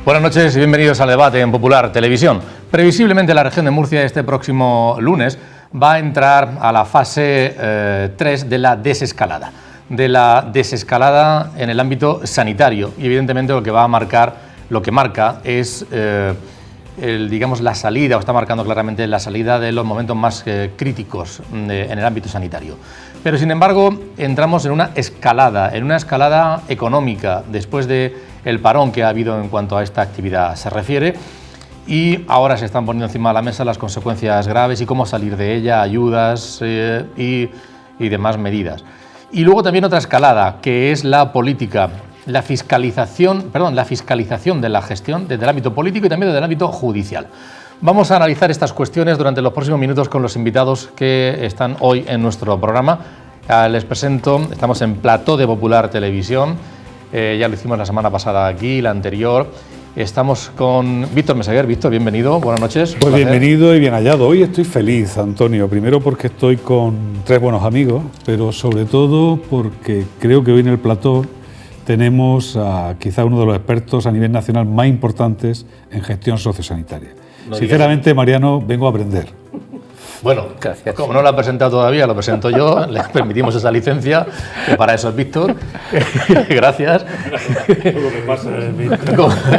Buenas noches y bienvenidos al debate en Popular Televisión. Previsiblemente la región de Murcia este próximo lunes va a entrar a la fase 3 de la desescalada. En el ámbito sanitario, y evidentemente lo que marca es la salida, o está marcando claramente la salida de los momentos más críticos en el ámbito sanitario. Pero sin embargo entramos en una escalada económica después del parón que ha habido en cuanto a esta actividad se refiere, y ahora se están poniendo encima de la mesa las consecuencias graves y cómo salir de ella, ayudas y demás medidas. Y luego también otra escalada, que es la política, la fiscalización de la gestión desde el ámbito político y también desde el ámbito judicial. Vamos a analizar estas cuestiones durante los próximos minutos con los invitados que están hoy en nuestro programa. Les presento, estamos en plató de Popular Televisión, ya lo hicimos la semana pasada aquí, la anterior. Estamos con Víctor Meseguer. Víctor, bienvenido, buenas noches. Pues bienvenido y bien hallado. Hoy estoy feliz, Antonio, primero porque estoy con tres buenos amigos, pero sobre todo porque creo que hoy en el plató tenemos a quizá uno de los expertos a nivel nacional más importantes en gestión sociosanitaria. Sinceramente, Mariano, vengo a aprender. Bueno, gracias. Como no lo ha presentado todavía, lo presento yo, le permitimos esa licencia, que para eso es Víctor. Gracias.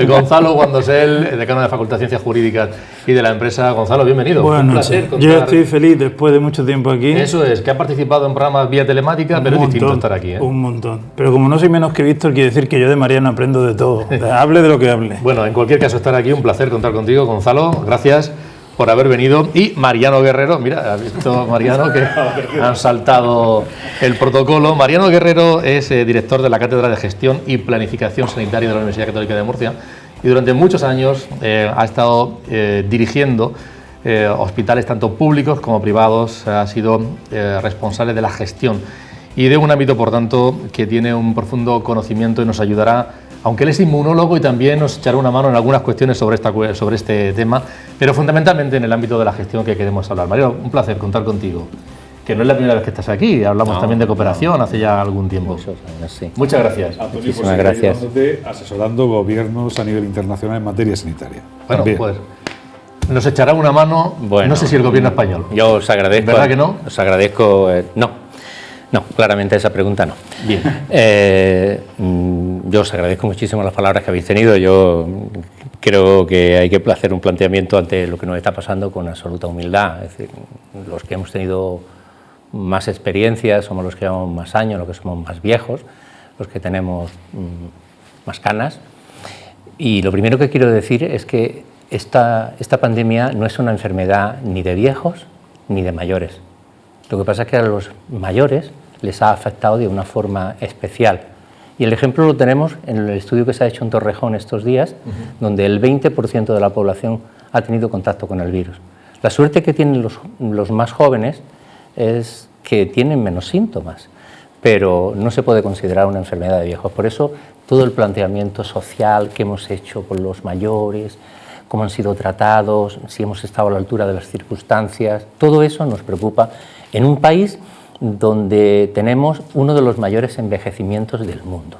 Gonzalo Guandosel, decano de la Facultad de Ciencias Jurídicas y de la empresa. Gonzalo, bienvenido. Buenas noches. Yo estoy feliz después de mucho tiempo aquí. Eso es, que ha participado en programas vía telemática, pero es distinto estar aquí. Un montón. Pero como no soy menos que Víctor, quiere decir que yo de Mariano aprendo de todo. Hable de lo que hable. Bueno, en cualquier caso, estar aquí, un placer contar contigo, Gonzalo. Gracias por haber venido. Y Mariano Guerrero, mira, has visto Mariano que han saltado el protocolo. Mariano Guerrero es director de la Cátedra de Gestión y Planificación Sanitaria de la Universidad Católica de Murcia y durante muchos años ha estado dirigiendo hospitales tanto públicos como privados, ha sido responsable de la gestión y de un ámbito, por tanto, que tiene un profundo conocimiento y nos ayudará, aunque él es inmunólogo y también nos echará una mano en algunas cuestiones sobre este tema, pero fundamentalmente en el ámbito de la gestión que queremos hablar. Mariano, un placer contar contigo, que no es la primera vez que estás aquí, hablamos también de cooperación hace ya algún tiempo. Muchos años, sí. Muchas gracias. Antonio, muchísimas gracias. Asesorando gobiernos a nivel internacional en materia sanitaria. Bueno, también. pues nos echará una mano, bueno, no sé si el gobierno español. Yo os agradezco. ¿Verdad que no? Os agradezco, no, claramente esa pregunta no. Bien. Yo os agradezco muchísimo las palabras que habéis tenido. Yo creo que hay que hacer un planteamiento ante lo que nos está pasando con absoluta humildad. Es decir, los que hemos tenido más experiencias somos los que llevamos más años, los que somos más viejos, los que tenemos más canas. Y lo primero que quiero decir es que esta pandemia no es una enfermedad ni de viejos ni de mayores. Lo que pasa es que a los mayores les ha afectado de una forma especial. Y el ejemplo lo tenemos en el estudio que se ha hecho en Torrejón estos días, donde el 20% de la población ha tenido contacto con el virus. La suerte que tienen los más jóvenes es que tienen menos síntomas, pero no se puede considerar una enfermedad de viejos. Por eso todo el planteamiento social que hemos hecho con los mayores, cómo han sido tratados, si hemos estado a la altura de las circunstancias, todo eso nos preocupa en un país donde tenemos uno de los mayores envejecimientos del mundo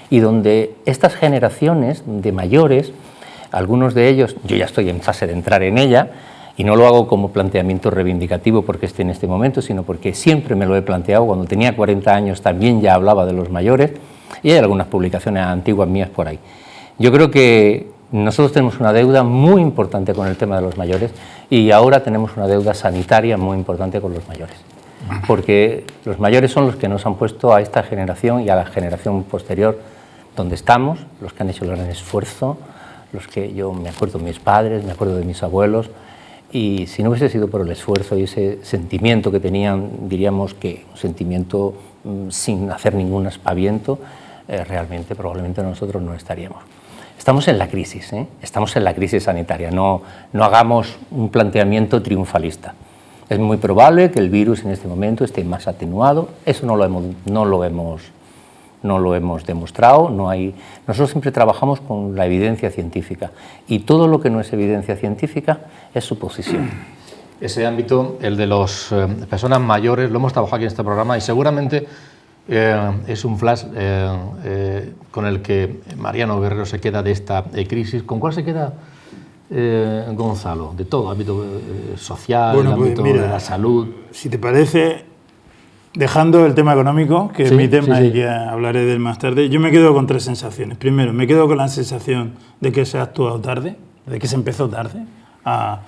y donde estas generaciones de mayores, algunos de ellos, yo ya estoy en fase de entrar en ella y no lo hago como planteamiento reivindicativo porque esté en este momento, sino porque siempre me lo he planteado. Cuando tenía 40 años también ya hablaba de los mayores y hay algunas publicaciones antiguas mías por ahí. Yo creo que nosotros tenemos una deuda muy importante con el tema de los mayores y ahora tenemos una deuda sanitaria muy importante con los mayores, porque los mayores son los que nos han puesto a esta generación y a la generación posterior donde estamos, los que han hecho el gran esfuerzo, los que yo me acuerdo de mis padres, me acuerdo de mis abuelos, y si no hubiese sido por el esfuerzo y ese sentimiento que tenían, diríamos que un sentimiento sin hacer ningún aspaviento, realmente probablemente nosotros no estaríamos. Estamos en la crisis, estamos en la crisis sanitaria, no hagamos un planteamiento triunfalista. Es muy probable que el virus en este momento esté más atenuado, eso no lo hemos demostrado, nosotros siempre trabajamos con la evidencia científica y todo lo que no es evidencia científica es suposición. Ese ámbito, el de las personas mayores, lo hemos trabajado aquí en este programa y seguramente es un flash con el que Mariano Guerrero se queda de esta crisis. ¿Con cuál se queda Gonzalo? De todo, ámbito social, Bueno, el ámbito mira, de la salud. Si te parece, dejando el tema económico, que Sí, es mi tema sí, sí. y que hablaré de él más tarde, yo me quedo con tres sensaciones. Primero, me quedo con la sensación de que se ha actuado tarde, de que se empezó tarde a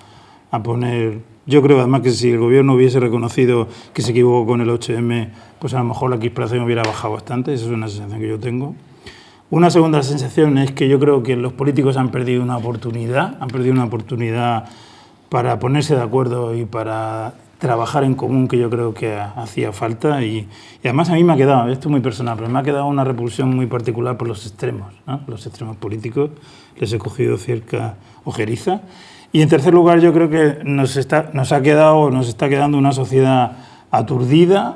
poner... Yo creo además que si el gobierno hubiese reconocido que se equivocó con el 8M, pues a lo mejor la crispación hubiera bajado bastante. Esa es una sensación que yo tengo. Una segunda sensación es que yo creo que los políticos han perdido una oportunidad para ponerse de acuerdo y para trabajar en común, que yo creo que hacía falta. Y además a mí me ha quedado, esto es muy personal, pero me ha quedado una repulsión muy particular por los extremos, ¿no? Los extremos políticos, les he cogido cierta ojeriza. Y en tercer lugar, yo creo que nos está quedando una sociedad aturdida,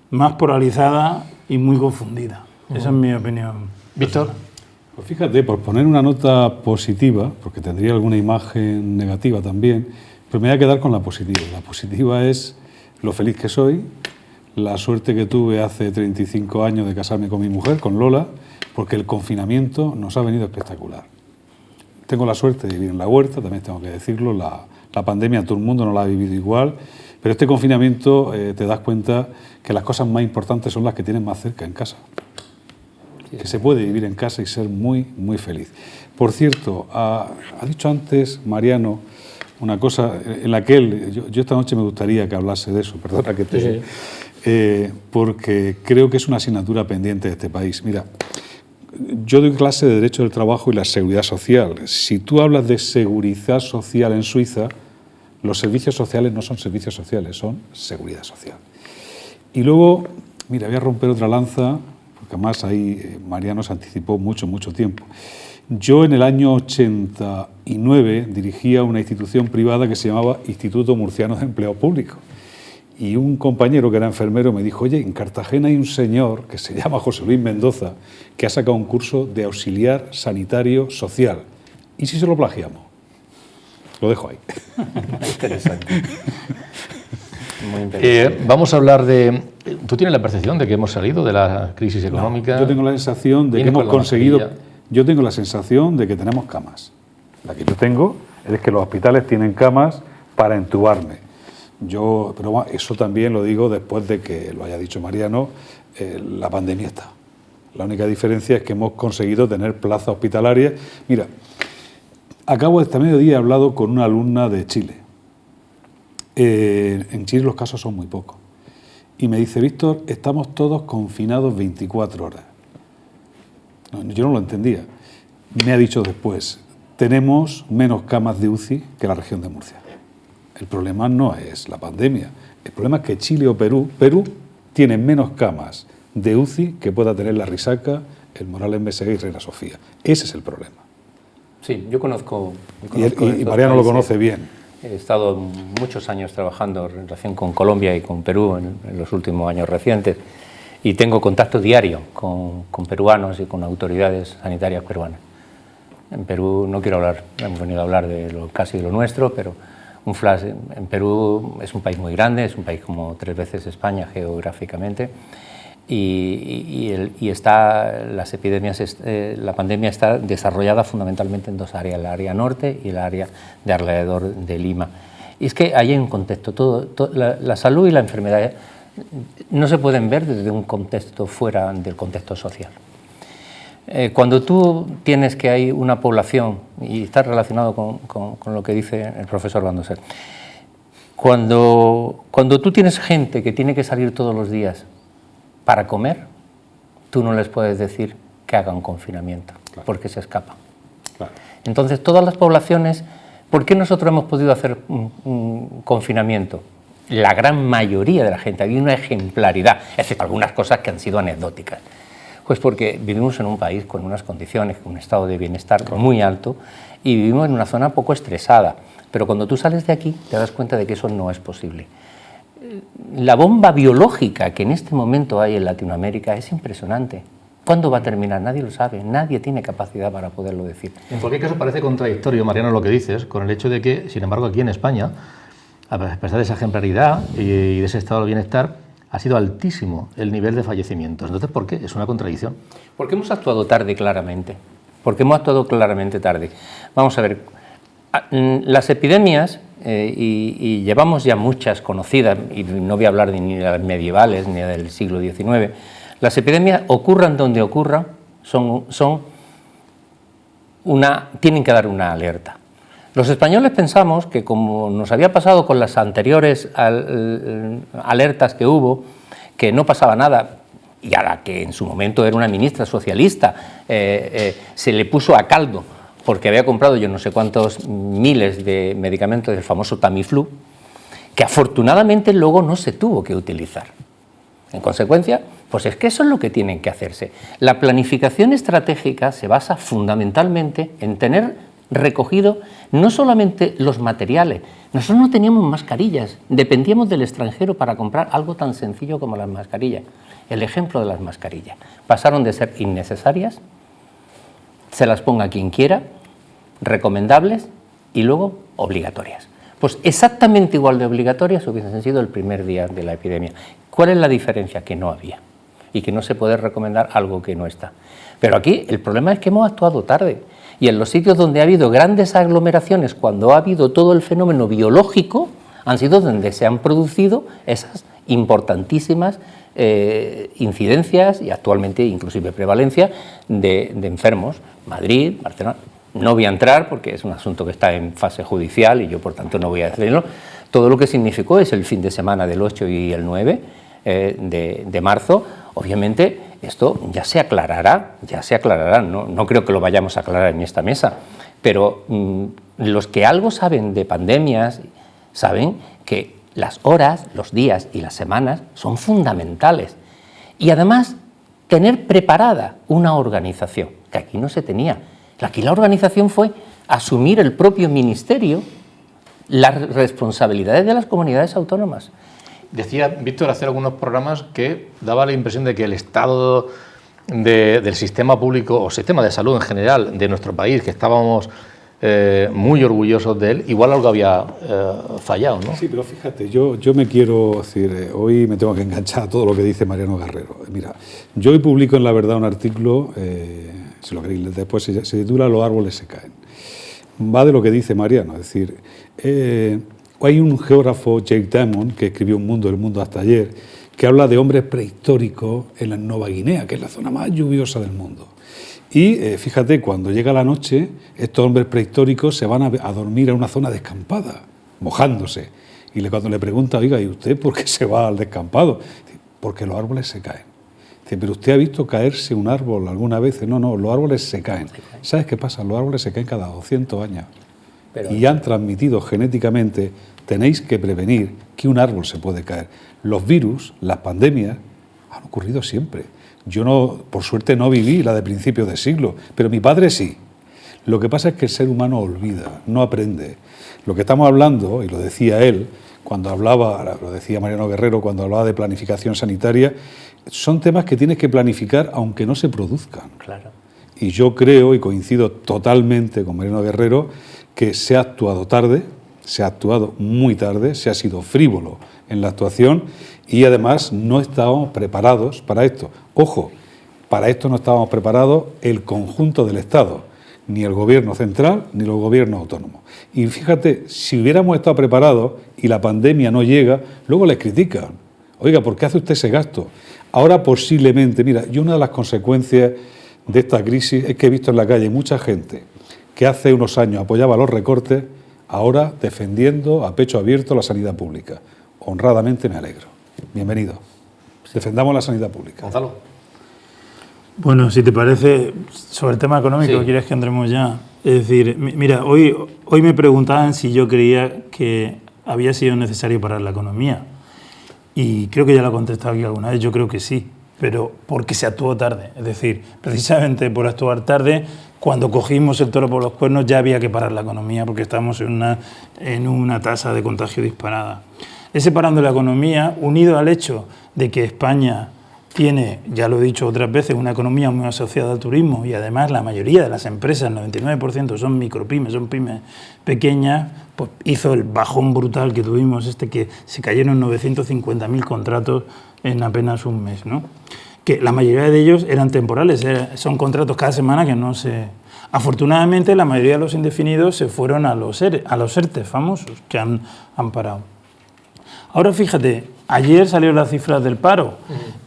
más polarizada y muy confundida. Esa es mi opinión. Víctor. Pues fíjate, por poner una nota positiva, porque tendría alguna imagen negativa también, pero me voy a quedar con la positiva. La positiva es lo feliz que soy, la suerte que tuve hace 35 años de casarme con mi mujer, con Lola, porque el confinamiento nos ha venido espectacular. Tengo la suerte de vivir en la huerta, también tengo que decirlo, la pandemia todo el mundo no la ha vivido igual, pero este confinamiento te das cuenta que las cosas más importantes son las que tienes más cerca en casa. Que se puede vivir en casa y ser muy, muy feliz. Por cierto, ha dicho antes Mariano una cosa en la que yo esta noche me gustaría que hablase de eso, perdona que te... porque creo que es una asignatura pendiente de este país. Mira, yo doy clase de Derecho del Trabajo y la Seguridad Social. Si tú hablas de seguridad social en Suiza, los servicios sociales no son servicios sociales, son seguridad social. Y luego, mira, voy a romper otra lanza, porque además ahí Mariano se anticipó mucho tiempo. Yo en el año 89 dirigía una institución privada que se llamaba Instituto Murciano de Empleo Público. Y un compañero que era enfermero me dijo, oye, en Cartagena hay un señor que se llama José Luis Mendoza que ha sacado un curso de auxiliar sanitario social. ¿Y si se lo plagiamos? Lo dejo ahí. Interesante. Muy interesante. Vamos a hablar de... ¿Tú tienes la percepción de que hemos salido de la crisis económica? Yo tengo la sensación de que hemos conseguido... Yo tengo la sensación de que tenemos camas. La que yo tengo es que los hospitales tienen camas para entubarme. Pero bueno, eso también lo digo después de que lo haya dicho Mariano, la pandemia está. La única diferencia es que hemos conseguido tener plazas hospitalarias. Mira, acabo este mediodía he hablado con una alumna de Chile. En Chile los casos son muy pocos. Y me dice, Víctor, estamos todos confinados 24 horas. No, yo no lo entendía. Me ha dicho después, tenemos menos camas de UCI que la región de Murcia. El problema no es la pandemia. El problema es que Chile o Perú tiene menos camas de UCI que pueda tener la Risaca, el Morales Mesega y Reina Sofía. Ese es el problema. Sí, yo conozco y Mariano lo conoce bien. He estado muchos años trabajando en relación con Colombia y con Perú en los últimos años recientes y tengo contacto diario con peruanos y con autoridades sanitarias peruanas. En Perú no quiero hablar, hemos venido a hablar casi de lo nuestro, pero un flash, en Perú es un país muy grande, es un país como 3 veces España geográficamente y las epidemias, la pandemia está desarrollada fundamentalmente en 2 áreas, el área norte y el área de alrededor de Lima. Y es que hay un contexto, la salud y la enfermedad no se pueden ver desde un contexto fuera del contexto social. Cuando tú tienes que hay una población, y está relacionado con lo que dice el profesor Bandoser, cuando tú tienes gente que tiene que salir todos los días para comer, tú no les puedes decir que hagan confinamiento, claro, porque se escapan. Claro. Entonces, todas las poblaciones, ¿por qué nosotros hemos podido hacer un confinamiento? La gran mayoría de la gente, había una ejemplaridad, excepto algunas cosas que han sido anecdóticas. Pues porque vivimos en un país con unas condiciones, con un estado de bienestar muy alto y vivimos en una zona poco estresada. Pero cuando tú sales de aquí te das cuenta de que eso no es posible. La bomba biológica que en este momento hay en Latinoamérica es impresionante. ¿Cuándo va a terminar? Nadie lo sabe, nadie tiene capacidad para poderlo decir. En cualquier caso parece contradictorio, Mariano, lo que dices, con el hecho de que, sin embargo, aquí en España, a pesar de esa ejemplaridad y de ese estado de bienestar, ha sido altísimo el nivel de fallecimientos. Entonces, ¿por qué? Es una contradicción. Porque hemos actuado tarde claramente. Porque hemos actuado claramente tarde. Vamos a ver, las epidemias, y llevamos ya muchas conocidas, y no voy a hablar ni de las medievales ni del siglo XIX, las epidemias ocurran donde ocurran, tienen que dar una alerta. Los españoles pensamos que, como nos había pasado con las anteriores alertas que hubo, que no pasaba nada, y a la que en su momento era una ministra socialista, se le puso a caldo porque había comprado yo no sé cuántos miles de medicamentos del famoso Tamiflu, que afortunadamente luego no se tuvo que utilizar. En consecuencia, pues es que eso es lo que tienen que hacerse. La planificación estratégica se basa fundamentalmente en tener recogido no solamente los materiales. Nosotros no teníamos mascarillas, dependíamos del extranjero para comprar algo tan sencillo como las mascarillas. El ejemplo de las mascarillas. Pasaron de ser innecesarias, se las ponga quien quiera, recomendables y luego obligatorias. Pues exactamente igual de obligatorias hubiesen sido el primer día de la epidemia. ¿Cuál es la diferencia? Que no había y que no se puede recomendar algo que no está. Pero aquí el problema es que hemos actuado tarde y en los sitios donde ha habido grandes aglomeraciones, cuando ha habido todo el fenómeno biológico, han sido donde se han producido esas importantísimas incidencias y actualmente inclusive prevalencia de enfermos. Madrid, Barcelona. No voy a entrar porque es un asunto que está en fase judicial y yo por tanto no voy a decirlo. Todo lo que significó es el fin de semana del 8 y el 9 de marzo. Obviamente esto ya se aclarará, no creo que lo vayamos a aclarar en esta mesa, pero los que algo saben de pandemias saben que las horas, los días y las semanas son fundamentales. Y además, tener preparada una organización, que aquí no se tenía. Aquí la organización fue asumir el propio ministerio las responsabilidades de las comunidades autónomas. Decía Víctor hace algunos programas que daba la impresión de que el estado del sistema público o sistema de salud en general de nuestro país, que estábamos muy orgullosos de él, igual algo había fallado, ¿no? Sí, pero fíjate, yo me quiero decir, hoy me tengo que enganchar a todo lo que dice Mariano Guerrero. Mira, yo hoy publico en La Verdad un artículo, si lo queréis después, se titula Los árboles se caen. Va de lo que dice Mariano, es decir, hay un geógrafo, Jake Diamond, que escribió Un mundo, el mundo hasta ayer, que habla de hombres prehistóricos en la Nueva Guinea, que es la zona más lluviosa del mundo. Y fíjate, cuando llega la noche, estos hombres prehistóricos se van a dormir a una zona descampada, mojándose. Y cuando le pregunta, oiga, ¿y usted por qué se va al descampado? Dice, porque los árboles se caen. Dice, ¿pero usted ha visto caerse un árbol alguna vez? No, los árboles se caen. ¿Sabes qué pasa? Los árboles se caen cada 200 años. Y han transmitido genéticamente, tenéis que prevenir que un árbol se puede caer. Los virus, las pandemias, han ocurrido siempre. Yo no, por suerte no viví la de principios de siglo, pero mi padre sí. Lo que pasa es que el ser humano olvida, no aprende. Lo que estamos hablando, y lo decía él, cuando hablaba, lo decía Mariano Guerrero, cuando hablaba de planificación sanitaria, son temas que tienes que planificar aunque no se produzcan. Claro. Y yo creo, y coincido totalmente con Mariano Guerrero, que se ha actuado tarde, se ha actuado muy tarde, se ha sido frívolo en la actuación y además no estábamos preparados para esto. Ojo, para esto no estábamos preparados el conjunto del Estado, ni el gobierno central ni los gobiernos autónomos. Y fíjate, si hubiéramos estado preparados y la pandemia no llega, luego les critican. Oiga, ¿por qué hace usted ese gasto? Ahora posiblemente, mira, yo una de las consecuencias de esta crisis es que he visto en la calle mucha gente que hace unos años apoyaba los recortes, ahora defendiendo a pecho abierto la sanidad pública. Honradamente me alegro. Bienvenido. Defendamos la sanidad pública. Gonzalo. Bueno, si te parece, sobre el tema económico, sí. ¿Quieres que entremos ya? Es decir, mira, hoy me preguntaban si yo creía que había sido necesario parar la economía. Y creo que ya lo he contestado aquí alguna vez, yo creo que sí, pero porque se actuó tarde. Es decir, precisamente por actuar tarde, cuando cogimos el toro por los cuernos ya había que parar la economía porque estábamos en una tasa de contagio disparada. Ese parando la economía, unido al hecho de que España tiene, ya lo he dicho otras veces, una economía muy asociada al turismo y además la mayoría de las empresas, el 99% son micropymes, son pymes pequeñas, pues hizo el bajón brutal que tuvimos, que se cayeron 950.000 contratos en apenas un mes, ¿no? Que la mayoría de ellos eran temporales, son contratos cada semana que no se... Afortunadamente, la mayoría de los indefinidos se fueron a los ERTE famosos, que han parado. Ahora fíjate, ayer salieron las cifras del paro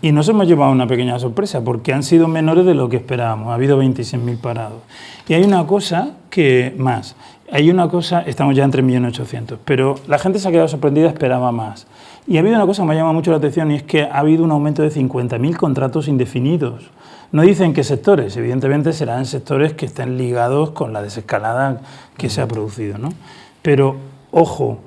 y nos hemos llevado una pequeña sorpresa porque han sido menores de lo que esperábamos. Ha habido 26.000 parados. Y hay una cosa que más. Estamos ya en 3.800.000, pero la gente se ha quedado sorprendida, esperaba más. Y ha habido una cosa que me ha llamado mucho la atención y es que ha habido un aumento de 50.000 contratos indefinidos. No dicen qué sectores, evidentemente serán sectores que estén ligados con la desescalada que se ha producido, ¿no? Pero ojo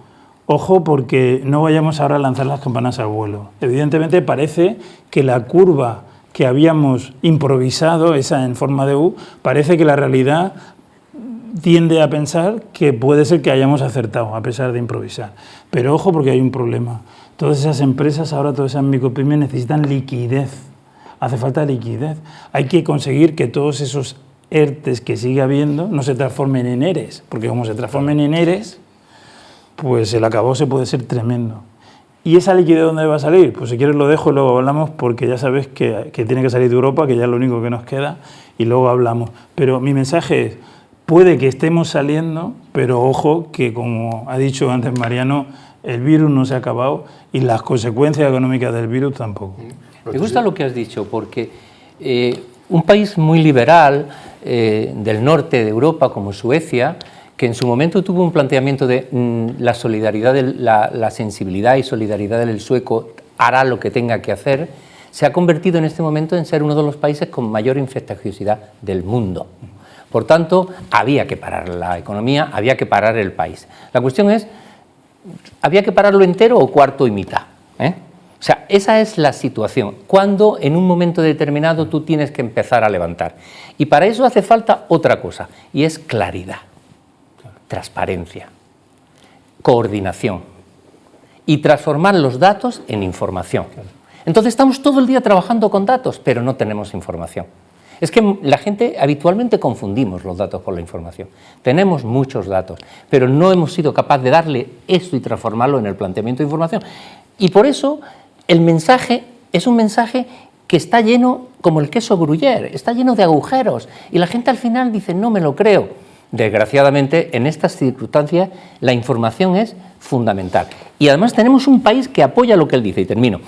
porque no vayamos ahora a lanzar las campanas al vuelo. Evidentemente parece que la curva que habíamos improvisado, esa en forma de U, parece que la realidad tiende a pensar que puede ser que hayamos acertado a pesar de improvisar. Pero ojo porque hay un problema. Todas esas empresas, ahora todas esas micropymes necesitan liquidez. Hace falta liquidez. Hay que conseguir que todos esos ERTES que sigue habiendo no se transformen en ERES, porque como se transformen en ERES, pues el acabose puede ser tremendo. ¿Y esa liquidez dónde va a salir? Pues si quieres lo dejo y luego hablamos, porque ya sabes que tiene que salir de Europa, que ya es lo único que nos queda, y luego hablamos. Pero mi mensaje es, puede que estemos saliendo, pero ojo que, como ha dicho antes Mariano, el virus no se ha acabado y las consecuencias económicas del virus tampoco. Me gusta lo que has dicho, porque un país muy liberal del norte de Europa, como Suecia, que en su momento tuvo un planteamiento de la solidaridad, la sensibilidad y solidaridad del sueco hará lo que tenga que hacer, se ha convertido en este momento en ser uno de los países con mayor infecciosidad del mundo. Por tanto, había que parar la economía, había que parar el país. La cuestión es, ¿había que pararlo entero o cuarto y mitad? O sea, esa es la situación, cuando en un momento determinado tú tienes que empezar a levantar. Y para eso hace falta otra cosa, y es claridad, transparencia, coordinación y transformar los datos en información. Entonces estamos todo el día trabajando con datos, pero no tenemos información. Es que la gente habitualmente confundimos los datos con la información. Tenemos muchos datos, pero no hemos sido capaces de darle esto y transformarlo en el planteamiento de información. Y por eso el mensaje es un mensaje que está lleno, como el queso Gruyère, está lleno de agujeros. Y la gente al final dice, no me lo creo. Desgraciadamente, en estas circunstancias, la información es fundamental. Y además tenemos un país que apoya lo que él dice, y termino.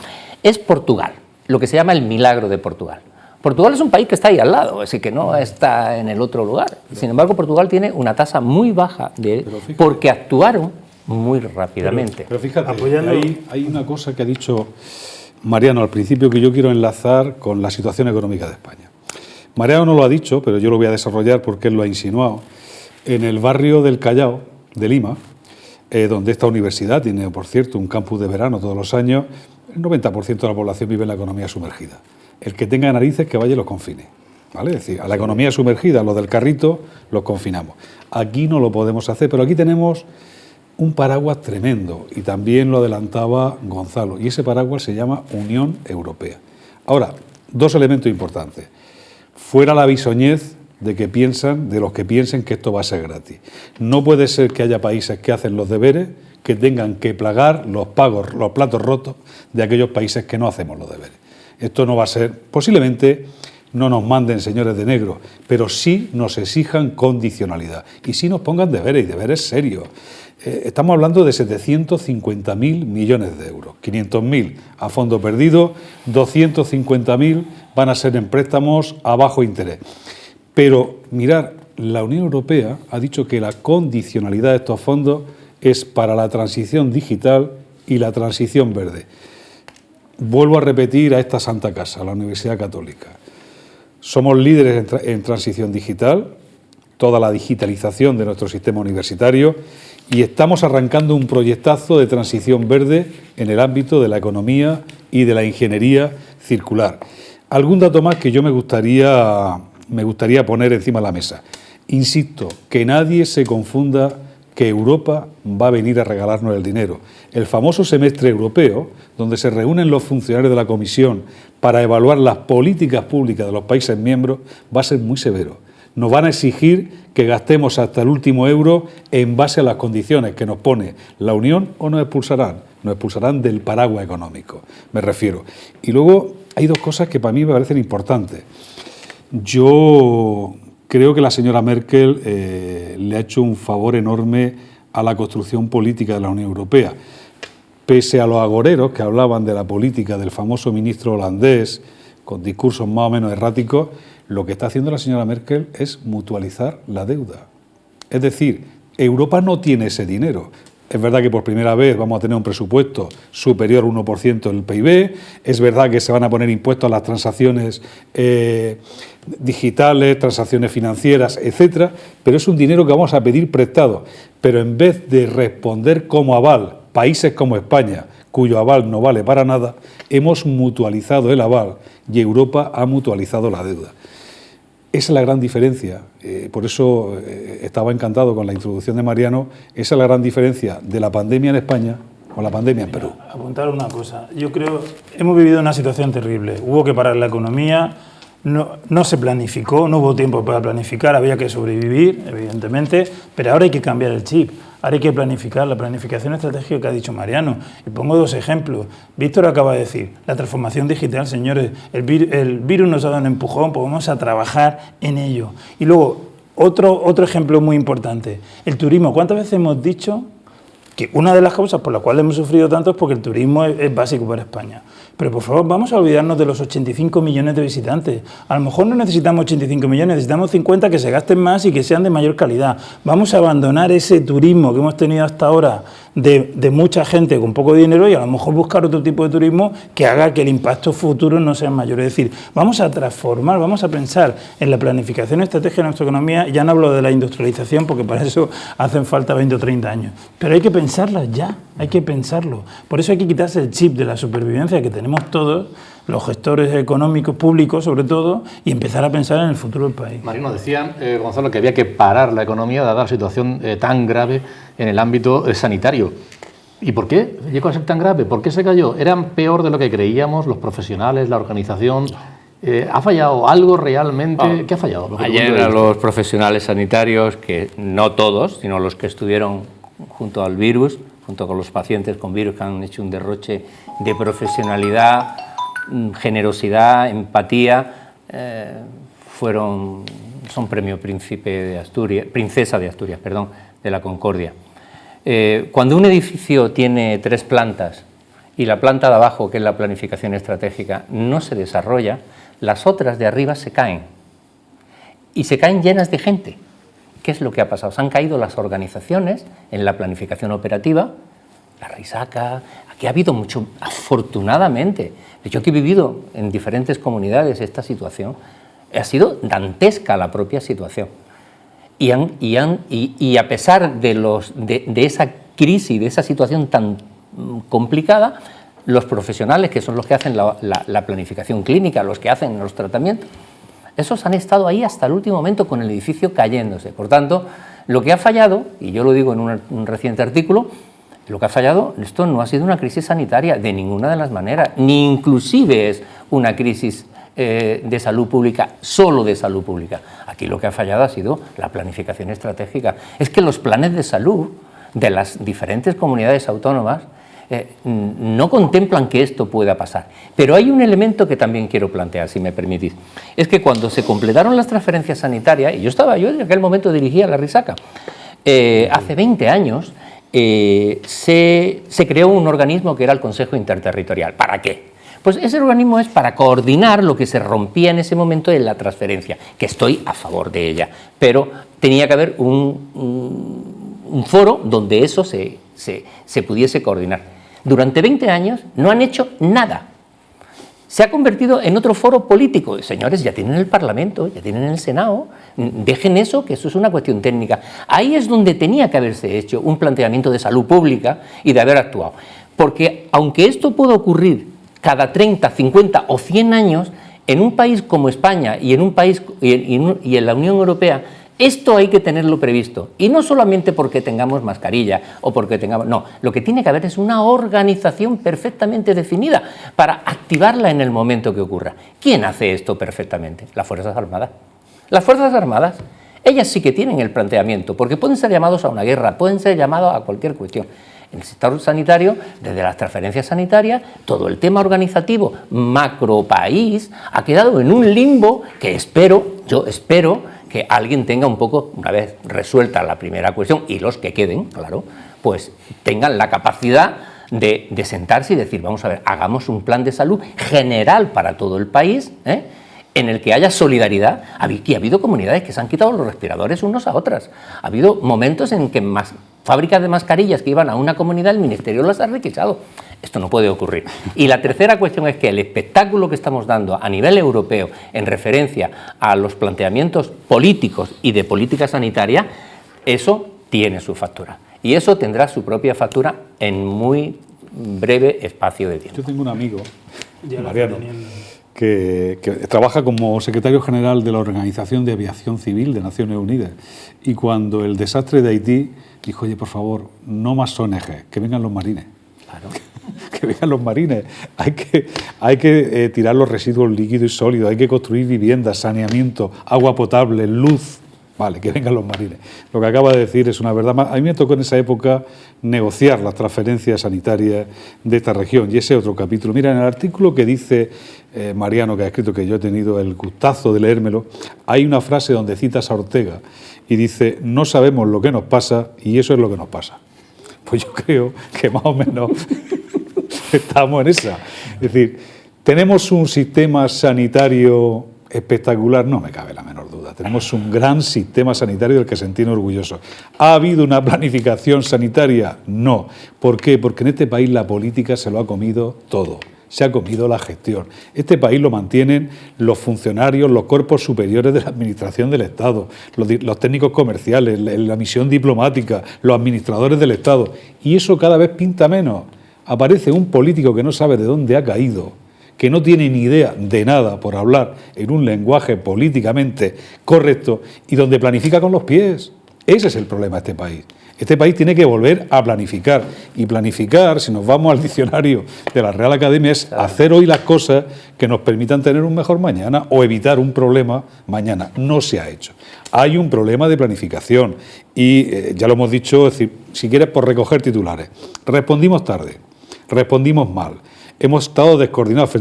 Es Portugal, lo que se llama el milagro de Portugal. Portugal es un país que está ahí al lado, así que no está en el otro lugar. Sin embargo, Portugal tiene una tasa muy baja porque actuaron muy rápidamente. Pero fíjate, hay una cosa que ha dicho Mariano al principio que yo quiero enlazar con la situación económica de España. Mariano no lo ha dicho, pero yo lo voy a desarrollar porque él lo ha insinuado. En el barrio del Callao, de Lima, donde esta universidad tiene, por cierto, un campus de verano todos los años, el 90% de la población vive en la economía sumergida. El que tenga narices que vaya y los confine, ¿vale? Es decir, a la economía sumergida, a los del carrito, los confinamos. Aquí no lo podemos hacer, pero aquí tenemos un paraguas tremendo, y también lo adelantaba Gonzalo, y ese paraguas se llama Unión Europea. Ahora, dos elementos importantes. Fuera la bisoñez de los que piensen que esto va a ser gratis. No puede ser que haya países que hacen los deberes que tengan que pagar los platos rotos de aquellos países que no hacemos los deberes. Esto no va a ser, posiblemente no nos manden señores de negro, pero sí nos exijan condicionalidad y sí nos pongan deberes, y deberes serios. Estamos hablando de 750.000 millones de euros, 500.000 a fondo perdido, 250.000 van a ser en préstamos a bajo interés. Pero mirar, la Unión Europea ha dicho que la condicionalidad de estos fondos es para la transición digital y la transición verde. Vuelvo a repetir a esta santa casa, la Universidad Católica. Somos líderes en transición digital, toda la digitalización de nuestro sistema universitario, y estamos arrancando un proyectazo de transición verde en el ámbito de la economía y de la ingeniería circular. Algún dato más que yo me gustaría poner encima de la mesa. Insisto, que nadie se confunda que Europa va a venir a regalarnos el dinero. El famoso semestre europeo, donde se reúnen los funcionarios de la Comisión para evaluar las políticas públicas de los países miembros, va a ser muy severo. Nos van a exigir que gastemos hasta el último euro en base a las condiciones que nos pone la Unión, o nos expulsarán. nos expulsarán del paraguas económico, me refiero. Y luego hay dos cosas que para mí me parecen importantes. Yo creo que la señora Merkel le ha hecho un favor enorme a la construcción política de la Unión Europea. Pese a los agoreros que hablaban de la política del famoso ministro holandés, con discursos más o menos erráticos, lo que está haciendo la señora Merkel es mutualizar la deuda. Es decir, Europa no tiene ese dinero. Es verdad que por primera vez vamos a tener un presupuesto superior al 1% del PIB, es verdad que se van a poner impuestos a las transacciones digitales, transacciones financieras, etcétera, pero es un dinero que vamos a pedir prestado. Pero en vez de responder como aval países como España, cuyo aval no vale para nada, hemos mutualizado el aval y Europa ha mutualizado la deuda. Esa es la gran diferencia, por eso estaba encantado con la introducción de Mariano, esa es la gran diferencia de la pandemia en España con la pandemia en Perú. Apuntar una cosa, yo creo, hemos vivido una situación terrible, hubo que parar la economía, no se planificó, no hubo tiempo para planificar, había que sobrevivir, evidentemente, pero ahora hay que cambiar el chip. Ahora hay que planificar, la planificación estratégica que ha dicho Mariano. Y pongo dos ejemplos. Víctor acaba de decir, la transformación digital, señores, el virus nos ha dado un empujón, pues vamos a trabajar en ello. Y luego, otro ejemplo muy importante, el turismo. ¿Cuántas veces hemos dicho que una de las causas por las cuales hemos sufrido tanto es porque el turismo es básico para España? Pero por favor, vamos a olvidarnos de los 85 millones de visitantes. A lo mejor no necesitamos 85 millones, necesitamos 50 que se gasten más y que sean de mayor calidad. Vamos a abandonar ese turismo que hemos tenido hasta ahora de mucha gente con poco dinero y a lo mejor buscar otro tipo de turismo que haga que el impacto futuro no sea mayor. Es decir, vamos a transformar, vamos a pensar en la planificación estratégica de nuestra economía. Ya no hablo de la industrialización porque para eso hacen falta 20 o 30 años. Pero hay que pensarla ya, hay que pensarlo. Por eso hay que quitarse el chip de la supervivencia que tenemos todos, los gestores económicos, públicos sobre todo, y empezar a pensar en el futuro del país. Marino, decía Gonzalo que había que parar la economía dada la situación tan grave en el ámbito sanitario. ¿Y por qué llegó a ser tan grave? ¿Por qué se cayó? ¿Eran peor de lo que creíamos los profesionales, la organización? ¿Ha fallado algo realmente? ¿Qué ha fallado? Ayer a los profesionales sanitarios, que no todos, sino los que estuvieron junto al virus, junto con los pacientes con virus, que han hecho un derroche de profesionalidad, generosidad, empatía, son premio princesa de Asturias, de la Concordia. Cuando un edificio tiene 3 plantas y la planta de abajo, que es la planificación estratégica, no se desarrolla, las otras de arriba se caen. Y se caen llenas de gente. ¿Qué es lo que ha pasado? Se han caído las organizaciones en la planificación operativa, la Risaca. Aquí ha habido mucho, afortunadamente. Yo que he vivido en diferentes comunidades esta situación, ha sido dantesca la propia situación. Y a pesar de esa crisis, de esa situación tan complicada, los profesionales, que son los que hacen la planificación clínica, los que hacen los tratamientos, esos han estado ahí hasta el último momento con el edificio cayéndose. Por tanto, lo que ha fallado, y yo lo digo en un reciente artículo, lo que ha fallado, esto no ha sido una crisis sanitaria de ninguna de las maneras, ni inclusive es una crisis de salud pública, solo de salud pública. Aquí lo que ha fallado ha sido la planificación estratégica. Es que los planes de salud de las diferentes comunidades autónomas no contemplan que esto pueda pasar. Pero hay un elemento que también quiero plantear, si me permitís. Es que cuando se completaron las transferencias sanitarias, y yo en aquel momento dirigía la Risaca, hace 20 años se creó un organismo que era el Consejo Interterritorial. ¿Para qué? Pues ese organismo es para coordinar lo que se rompía en ese momento en la transferencia, que estoy a favor de ella, pero tenía que haber un foro donde eso se pudiese coordinar. Durante 20 años no han hecho nada. Se ha convertido en otro foro político. Señores, ya tienen el Parlamento, ya tienen el Senado, dejen eso, que eso es una cuestión técnica. Ahí es donde tenía que haberse hecho un planteamiento de salud pública y de haber actuado. Porque aunque esto pueda ocurrir cada 30, 50 o 100 años, en un país como España y en la Unión Europea, esto hay que tenerlo previsto, y no solamente porque tengamos mascarilla o porque tengamos... No, lo que tiene que haber es una organización perfectamente definida para activarla en el momento que ocurra. ¿Quién hace esto perfectamente? Las Fuerzas Armadas. Las Fuerzas Armadas, ellas sí que tienen el planteamiento, porque pueden ser llamados a una guerra, pueden ser llamados a cualquier cuestión. En el sector sanitario, desde las transferencias sanitarias, todo el tema organizativo macro país ha quedado en un limbo que yo espero que alguien tenga un poco, una vez resuelta la primera cuestión, y los que queden, claro, pues tengan la capacidad de sentarse y decir, vamos a ver, hagamos un plan de salud general para todo el país, en el que haya solidaridad. Aquí ha habido comunidades que se han quitado los respiradores unos a otras. Ha habido momentos en que fábricas de mascarillas que iban a una comunidad, el Ministerio las ha requisado. Esto no puede ocurrir. Y la tercera cuestión es que el espectáculo que estamos dando a nivel europeo en referencia a los planteamientos políticos y de política sanitaria, eso tiene su factura. Y eso tendrá su propia factura en muy breve espacio de tiempo. Yo tengo un amigo, Mariano, que trabaja como secretario general de la Organización de Aviación Civil de Naciones Unidas, y cuando el desastre de Haití dijo, oye, por favor, no más ONG, que vengan los marines. Claro. Que vengan los marines. Hay que tirar los residuos líquidos y sólidos, hay que construir viviendas, saneamiento, agua potable, luz. Vale, que vengan los marines. Lo que acaba de decir es una verdad. A mí me tocó en esa época negociar las transferencias sanitarias de esta región, y ese otro capítulo. Mira, en el artículo que dice Mariano, que ha escrito, que yo he tenido el gustazo de leérmelo, hay una frase donde citas a Ortega y dice, no sabemos lo que nos pasa y eso es lo que nos pasa. Pues yo creo que más o menos estamos en esa. Es decir, tenemos un sistema sanitario espectacular, no me cabe la menor duda. Tenemos un gran sistema sanitario del que sentirnos orgullosos. ¿Ha habido una planificación sanitaria? No. ¿Por qué? Porque en este país la política se lo ha comido todo. Se ha comido la gestión. Este país lo mantienen los funcionarios, los cuerpos superiores de la administración del Estado, los técnicos comerciales, la misión diplomática, los administradores del Estado. Y eso cada vez pinta menos. Aparece un político que no sabe de dónde ha caído, que no tiene ni idea de nada, por hablar en un lenguaje políticamente correcto, y donde planifica con los pies. Ese es el problema de este país. Este país tiene que volver a planificar. Y planificar, si nos vamos al diccionario de la Real Academia, es hacer hoy las cosas que nos permitan tener un mejor mañana o evitar un problema mañana. No se ha hecho. Hay un problema de planificación y ya lo hemos dicho, es decir, si quieres, por recoger titulares. Respondimos tarde, respondimos mal. Hemos estado descoordinados.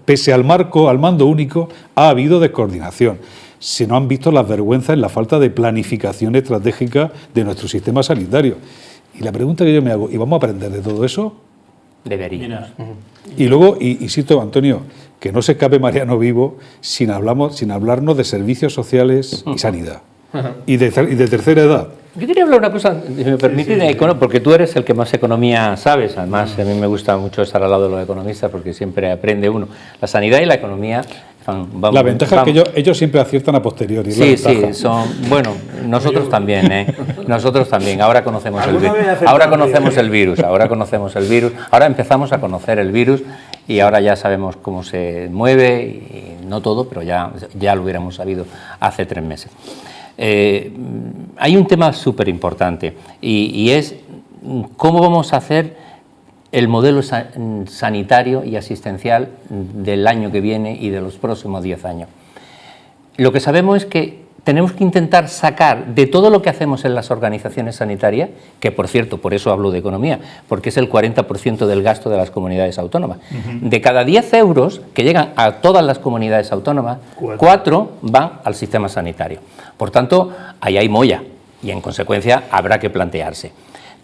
Pese al marco, al mando único, ha habido descoordinación. Se nos han visto las vergüenzas en la falta de planificación estratégica de nuestro sistema sanitario. Y la pregunta que yo me hago, ¿y vamos a aprender de todo eso? Debería. Y luego, insisto, Antonio, que no se escape Mariano Vivo sin hablarnos de servicios sociales y sanidad. Y de tercera edad. Yo quería hablar una cosa, si me permite, porque tú eres el que más economía sabes. Además, a mí me gusta mucho estar al lado de los economistas porque siempre aprende uno. La sanidad y la economía la ventaja es que ellos siempre aciertan a posteriori. Sí, bueno, nosotros también, nosotros también. Ahora conocemos el virus. Ahora conocemos el virus. Ahora empezamos a conocer el virus y ahora ya sabemos cómo se mueve, y no todo, pero ya lo hubiéramos sabido hace 3 meses. Hay un tema súper importante y es cómo vamos a hacer el modelo sanitario y asistencial del año que viene y de los próximos 10 años. Lo que sabemos es que tenemos que intentar sacar de todo lo que hacemos en las organizaciones sanitarias, que por cierto, por eso hablo de economía, porque es el 40% del gasto de las comunidades autónomas. De cada 10 euros que llegan a todas las comunidades autónomas, 4 van al sistema sanitario. Por tanto, ahí hay molla y en consecuencia habrá que plantearse.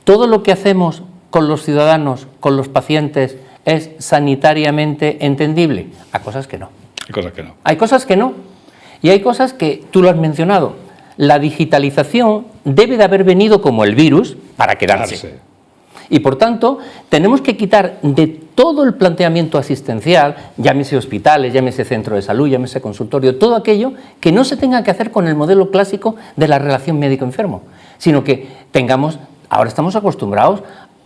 Todo lo que hacemos con los ciudadanos, con los pacientes, es sanitariamente entendible. Hay cosas que no. Hay cosas que no. Y hay cosas que tú lo has mencionado. La digitalización debe de haber venido como el virus para quedarse. Y por tanto, tenemos que quitar de todo el planteamiento asistencial, llámese hospitales, llámese centro de salud, llámese consultorio, todo aquello que no se tenga que hacer con el modelo clásico de la relación médico-enfermo, sino que tengamos, ahora estamos acostumbrados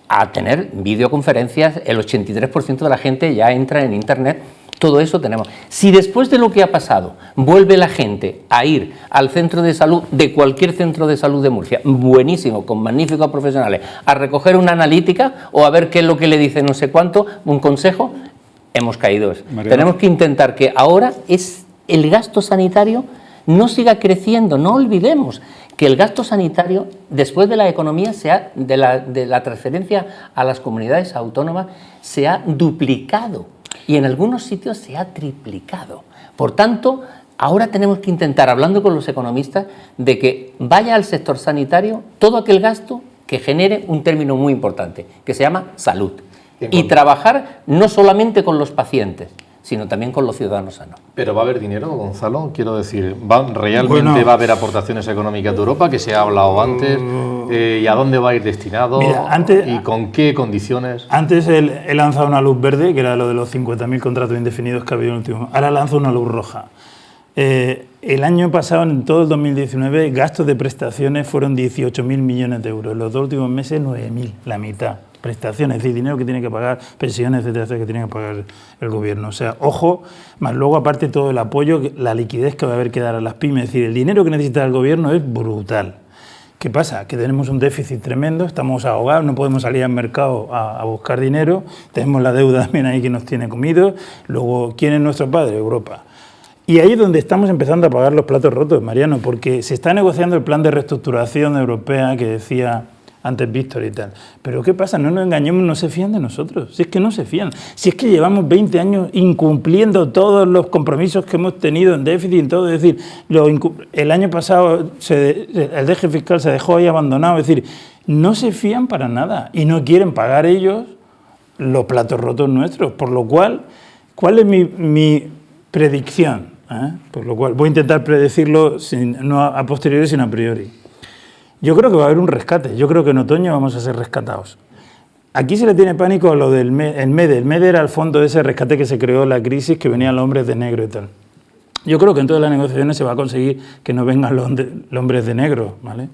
a tener videoconferencias, el 83% de la gente ya entra en Internet, todo eso tenemos. Si después de lo que ha pasado vuelve la gente a ir al centro de salud, de cualquier centro de salud de Murcia, buenísimo, con magníficos profesionales, a recoger una analítica o a ver qué es lo que le dice no sé cuánto, un consejo, hemos caído. Tenemos que intentar que ahora es el gasto sanitario no siga creciendo. No olvidemos que el gasto sanitario, después de la economía, de la transferencia a las comunidades autónomas, se ha duplicado y en algunos sitios se ha triplicado. Por tanto, ahora tenemos que intentar, hablando con los economistas, de que vaya al sector sanitario todo aquel gasto que genere un término muy importante, que se llama salud. Y trabajar no solamente con los pacientes, sino también con los ciudadanos sanos. Pero va a haber dinero, Gonzalo, quiero decir, ¿realmente va a haber aportaciones económicas de Europa, que se ha hablado antes, y a dónde va a ir destinado? Mira, antes, y con qué condiciones? Antes he lanzado una luz verde, que era lo de los 50.000 contratos indefinidos que ha habido en el último. Ahora lanzo una luz roja. El año pasado, en todo el 2019, gastos de prestaciones fueron 18.000 millones de euros. En los 2 últimos meses, 9.000, la mitad. Prestaciones, es decir, dinero que tiene que pagar, pensiones, etcétera, etcétera, que tiene que pagar el gobierno. O sea, ojo, más luego aparte todo el apoyo, la liquidez que va a haber que dar a las pymes. Es decir, el dinero que necesita el gobierno es brutal. ¿Qué pasa? Que tenemos un déficit tremendo, estamos ahogados, no podemos salir al mercado a buscar dinero, tenemos la deuda también ahí que nos tiene comidos. Luego, ¿quién es nuestro padre? Europa. Y ahí es donde estamos empezando a pagar los platos rotos, Mariano, porque se está negociando el plan de reestructuración europea que decía antes Víctor y tal. Pero ¿qué pasa? No nos engañemos, no se fían de nosotros. Si es que no se fían. Si es que llevamos 20 años incumpliendo todos los compromisos que hemos tenido en déficit, en todo. Es decir, el año pasado el déficit fiscal se dejó ahí abandonado. Es decir, no se fían para nada y no quieren pagar ellos los platos rotos nuestros. Por lo cual, ¿cuál es mi predicción? Por lo cual voy a intentar predecirlo no a posteriori, sino a priori. Yo creo que va a haber un rescate. Yo creo que en otoño vamos a ser rescatados. Aquí se le tiene pánico a lo del MEDE. El MEDE era el fondo de ese rescate que se creó en la crisis, que venían los hombres de negro y tal. Yo creo que en todas las negociaciones se va a conseguir que no vengan los hombres de negro, ¿vale?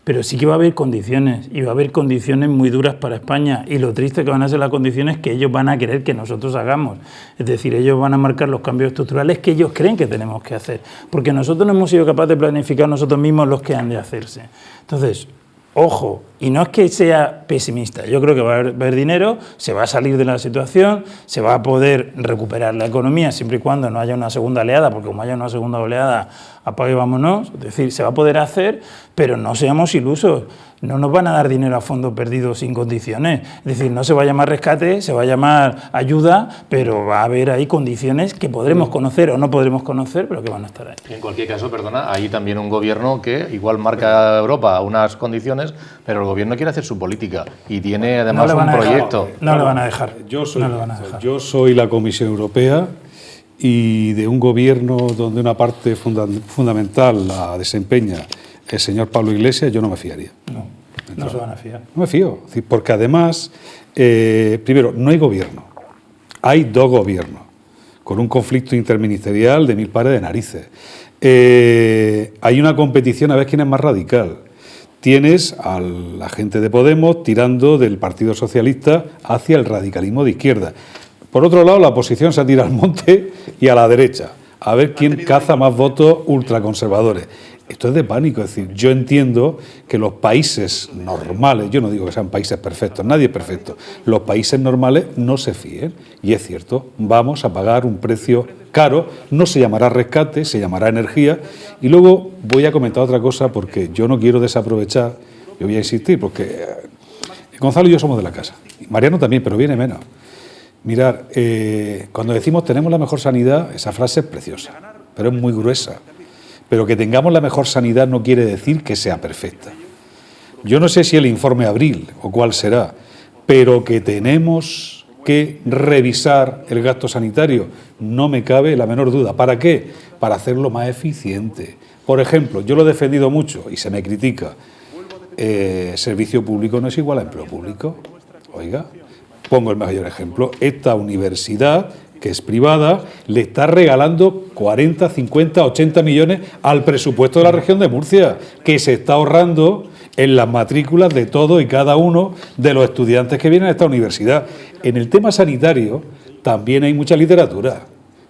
Pero sí que va a haber condiciones, y va a haber condiciones muy duras para España, y lo triste que van a ser las condiciones que ellos van a querer que nosotros hagamos. Es decir, ellos van a marcar los cambios estructurales que ellos creen que tenemos que hacer, porque nosotros no hemos sido capaces de planificar nosotros mismos los que han de hacerse. Entonces, ojo, y no es que sea pesimista, yo creo que va a haber dinero, se va a salir de la situación, se va a poder recuperar la economía siempre y cuando no haya una segunda oleada, porque como haya una segunda oleada, apague y vámonos, es decir, se va a poder hacer, pero no seamos ilusos, no nos van a dar dinero a fondo perdido sin condiciones, es decir, no se va a llamar rescate, se va a llamar ayuda, pero va a haber ahí condiciones que podremos conocer o no podremos conocer, pero que van a estar ahí. En cualquier caso, perdona, hay también un gobierno que igual marca a Europa unas condiciones, pero el gobierno quiere hacer su política y tiene además un proyecto. No le van a dejar. Yo soy la Comisión Europea y de un gobierno donde una parte fundamental la desempeña el señor Pablo Iglesias, yo no me fiaría. No se van a fiar. No me fío, porque además, primero, no hay gobierno, hay dos gobiernos, con un conflicto interministerial de 1000 pares de narices. Hay una competición a ver quién es más radical. Tienes a la gente de Podemos tirando del Partido Socialista hacia el radicalismo de izquierda. Por otro lado, la oposición se tira al monte y a la derecha, a ver quién caza más votos ultraconservadores. Esto es de pánico, es decir, yo entiendo que los países normales, yo no digo que sean países perfectos, nadie es perfecto, los países normales no se fíen, y es cierto, vamos a pagar un precio caro, no se llamará rescate, se llamará energía, y luego voy a comentar otra cosa porque yo no quiero desaprovechar, yo voy a insistir, porque Gonzalo y yo somos de la casa, Mariano también, pero viene menos. Mirar, cuando decimos tenemos la mejor sanidad, esa frase es preciosa, pero es muy gruesa. Pero que tengamos la mejor sanidad no quiere decir que sea perfecta. Yo no sé si el informe Abril o cuál será, pero que tenemos que revisar el gasto sanitario, no me cabe la menor duda. ¿Para qué? Para hacerlo más eficiente. Por ejemplo, yo lo he defendido mucho y se me critica, servicio público no es igual a empleo público. Oiga, pongo el mayor ejemplo, esta universidad, que es privada, le está regalando 40, 50, 80 millones al presupuesto de la región de Murcia, que se está ahorrando en las matrículas de todos y cada uno de los estudiantes que vienen a esta universidad. En el tema sanitario también hay mucha literatura,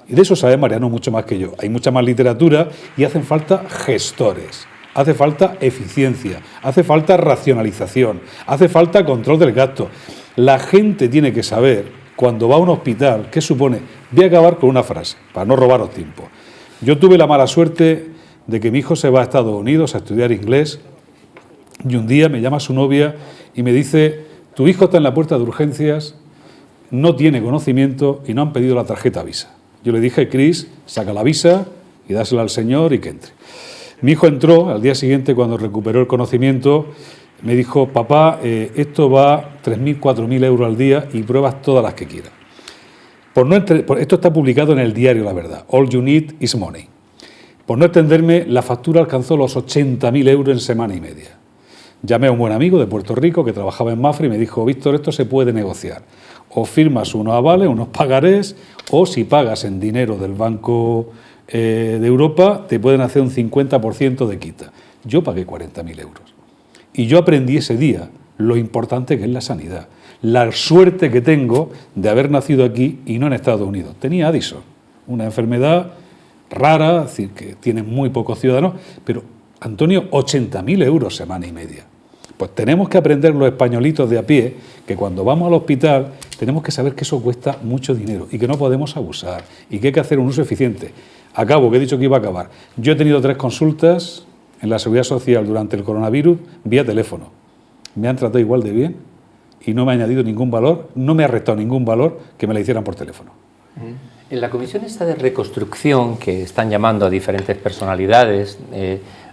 y de eso sabe Mariano mucho más que yo. Hay mucha más literatura y hacen falta gestores, hace falta eficiencia, hace falta racionalización, hace falta control del gasto. La gente tiene que saber, cuando va a un hospital, ¿qué supone? Voy a acabar con una frase, para no robaros tiempo. Yo tuve la mala suerte de que mi hijo se va a Estados Unidos a estudiar inglés y un día me llama su novia y me dice: tu hijo está en la puerta de urgencias, no tiene conocimiento y no han pedido la tarjeta Visa. Yo le dije: Cris, saca la visa y dásela al señor y que entre. Mi hijo entró, al día siguiente, cuando recuperó el conocimiento, me dijo: papá, esto va 3.000, 4.000 euros al día y pruebas todas las que quieras. Esto está publicado en el diario La Verdad. All you need is money. Por no extenderme, la factura alcanzó los 80.000 euros en semana y media. Llamé a un buen amigo de Puerto Rico que trabajaba en Mafra y me dijo: Víctor, esto se puede negociar. O firmas unos avales, unos pagarés, o si pagas en dinero del Banco de Europa, te pueden hacer un 50% de quita. Yo pagué 40.000 euros. Y yo aprendí ese día lo importante que es la sanidad. La suerte que tengo de haber nacido aquí y no en Estados Unidos. Tenía Addison, una enfermedad rara, es decir, que tiene muy pocos ciudadanos, pero, Antonio, 80.000 euros semana y media. Pues tenemos que aprender los españolitos de a pie que cuando vamos al hospital tenemos que saber que eso cuesta mucho dinero y que no podemos abusar y que hay que hacer un uso eficiente. Acabo, que he dicho que iba a acabar. Yo he tenido 3 consultas en la Seguridad Social durante el coronavirus vía teléfono. Me han tratado igual de bien y no me ha añadido ningún valor, no me ha restado ningún valor que me la hicieran por teléfono. En la comisión esta de reconstrucción, que están llamando a diferentes personalidades,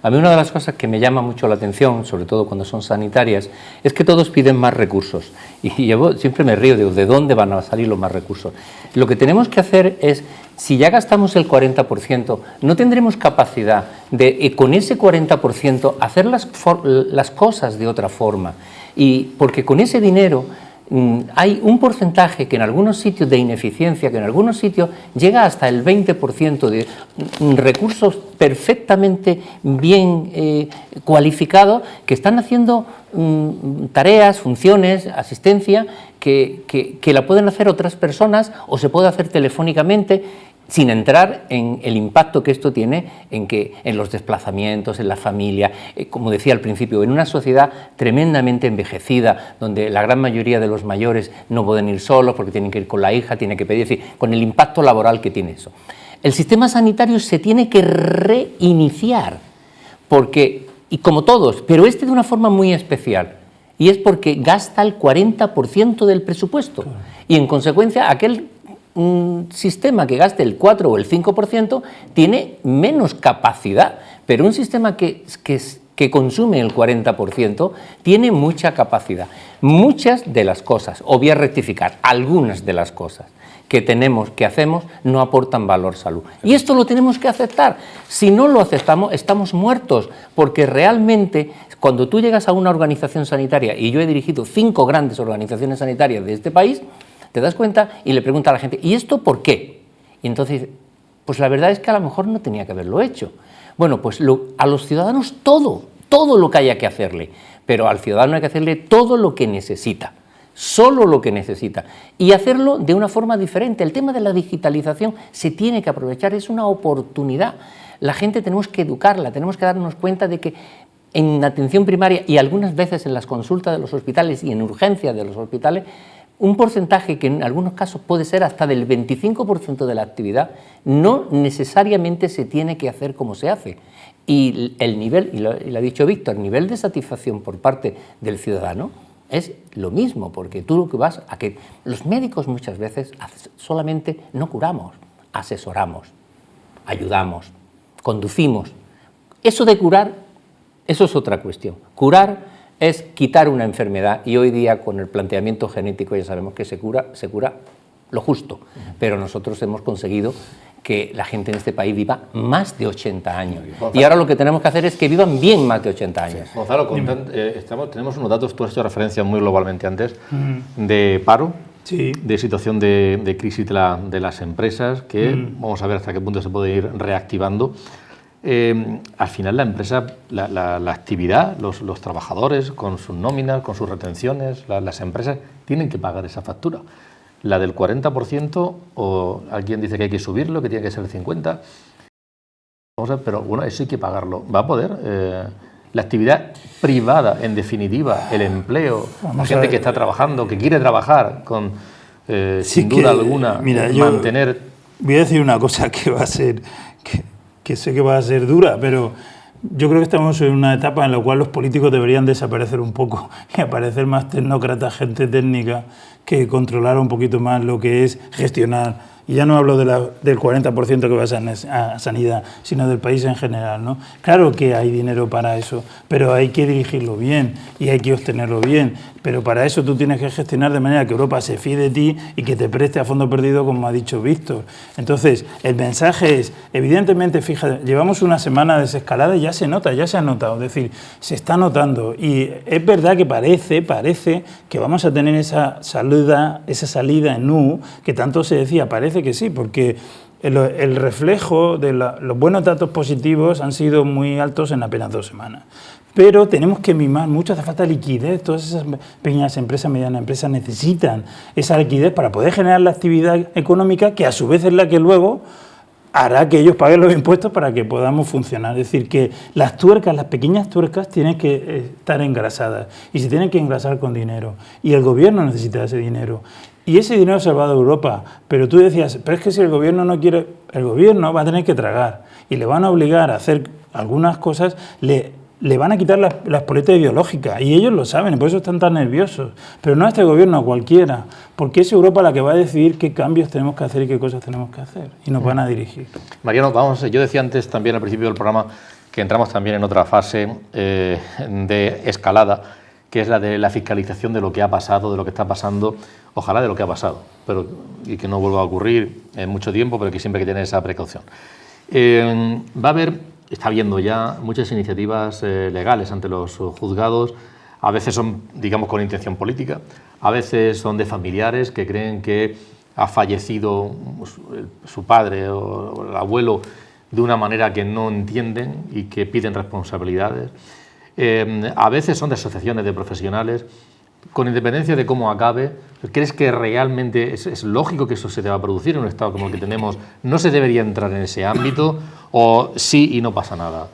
a mí una de las cosas que me llama mucho la atención, sobre todo cuando son sanitarias, es que todos piden más recursos. Y yo siempre me río, digo, ¿de dónde van a salir los más recursos? Lo que tenemos que hacer es, si ya gastamos el 40%, no tendremos capacidad de, con ese 40%, hacer las cosas de otra forma. Y porque con ese dinero hay un porcentaje que en algunos sitios de ineficiencia, que en algunos sitios llega hasta el 20% de recursos perfectamente bien cualificados que están haciendo tareas, funciones, asistencia que la pueden hacer otras personas o se puede hacer telefónicamente, sin entrar en el impacto que esto tiene en los desplazamientos, en la familia, como decía al principio, en una sociedad tremendamente envejecida, donde la gran mayoría de los mayores no pueden ir solos porque tienen que ir con la hija, tienen que pedir, es decir, con el impacto laboral que tiene eso. El sistema sanitario se tiene que reiniciar, porque, y como todos, pero de una forma muy especial, y es porque gasta el 40% del presupuesto, y en consecuencia aquel un sistema que gaste el 4 o el 5% tiene menos capacidad, pero un sistema que consume el 40% tiene mucha capacidad. Muchas de las cosas, o voy a rectificar, algunas de las cosas que hacemos no aportan valor salud. Y esto lo tenemos que aceptar. Si no lo aceptamos, estamos muertos, porque realmente cuando tú llegas a una organización sanitaria, y yo he dirigido 5 grandes organizaciones sanitarias de este país, te das cuenta y le preguntas a la gente: ¿y esto por qué? Y entonces, pues la verdad es que a lo mejor no tenía que haberlo hecho. Bueno, pues a los ciudadanos todo lo que haya que hacerle, pero al ciudadano hay que hacerle todo lo que necesita, solo lo que necesita, y hacerlo de una forma diferente. El tema de la digitalización se tiene que aprovechar, es una oportunidad. La gente tenemos que educarla, tenemos que darnos cuenta de que en atención primaria y algunas veces en las consultas de los hospitales y en urgencias de los hospitales, un porcentaje que en algunos casos puede ser hasta del 25% de la actividad, no necesariamente se tiene que hacer como se hace. Y el nivel, y lo ha dicho Víctor, el nivel de satisfacción por parte del ciudadano es lo mismo, porque tú lo que vas a que los médicos muchas veces solamente no curamos, asesoramos, ayudamos, conducimos. Eso de curar, eso es otra cuestión. Curar es quitar una enfermedad, y hoy día con el planteamiento genético ya sabemos que se cura lo justo, pero nosotros hemos conseguido que la gente en este país viva más de 80 años. Y ahora lo que tenemos que hacer es que vivan bien más de 80 años. Sí. Gonzalo, tenemos unos datos, tú has hecho referencia muy globalmente antes, de paro, sí, de situación de crisis de las empresas, que vamos a ver hasta qué punto se puede ir reactivando. Al final la empresa, la actividad, los trabajadores con sus nóminas, con sus retenciones, las empresas tienen que pagar esa factura. La del 40%, o alguien dice que hay que subirlo, que tiene que ser el 50%. Vamos a ver, pero bueno, eso hay que pagarlo. ¿Va a poder? La actividad privada, en definitiva, el empleo, la gente que está trabajando, que quiere trabajar, sin duda alguna, mira, mantener... Voy a decir una cosa que va a ser... que sé que va a ser dura, pero yo creo que estamos en una etapa en la cual los políticos deberían desaparecer un poco y aparecer más tecnócratas, gente técnica, que controlara un poquito más lo que es gestionar. Y ya no hablo del 40% que va a sanidad, sino del país en general, ¿no? Claro que hay dinero para eso, pero hay que dirigirlo bien y hay que obtenerlo bien. Pero para eso tú tienes que gestionar de manera que Europa se fíe de ti y que te preste a fondo perdido, como ha dicho Víctor. Entonces, el mensaje es, evidentemente, fíjate, llevamos una semana de desescalada y ya se nota, ya se ha notado, es decir, se está notando. Y es verdad que parece que vamos a tener esa salida en U, que tanto se decía, parece que sí, porque el reflejo de los buenos datos positivos han sido muy altos en apenas 2 semanas. Pero tenemos que mimar mucho, hace falta liquidez, todas esas pequeñas empresas, medianas empresas necesitan esa liquidez para poder generar la actividad económica, que a su vez es la que luego hará que ellos paguen los impuestos para que podamos funcionar. Es decir, que las tuercas, las pequeñas tuercas, tienen que estar engrasadas y se tienen que engrasar con dinero. Y el gobierno necesita ese dinero. Y ese dinero se va de Europa. Pero tú decías, pero es que si el gobierno no quiere, el gobierno va a tener que tragar y le van a obligar a hacer algunas cosas, le van a quitar la espoleta ideológica y ellos lo saben y por eso están tan nerviosos. Pero no a este gobierno, a cualquiera, porque es Europa la que va a decidir qué cambios tenemos que hacer y qué cosas tenemos que hacer y nos van a dirigir. Mariano, yo decía antes también al principio del programa que entramos también en otra fase de escalada, que es la de la fiscalización de lo que ha pasado, de lo que está pasando, ojalá de lo que ha pasado, y que no vuelva a ocurrir en mucho tiempo, pero que siempre hay que tener esa precaución. Va a haber... Está habiendo ya muchas iniciativas legales ante los juzgados, a veces son, digamos, con intención política, a veces son de familiares que creen que ha fallecido su padre o el abuelo de una manera que no entienden y que piden responsabilidades. A veces son de asociaciones de profesionales. Con independencia de cómo acabe, ¿crees que realmente es lógico que eso se deba producir en un estado como el que tenemos? ¿No se debería entrar en ese ámbito o sí y no pasa nada?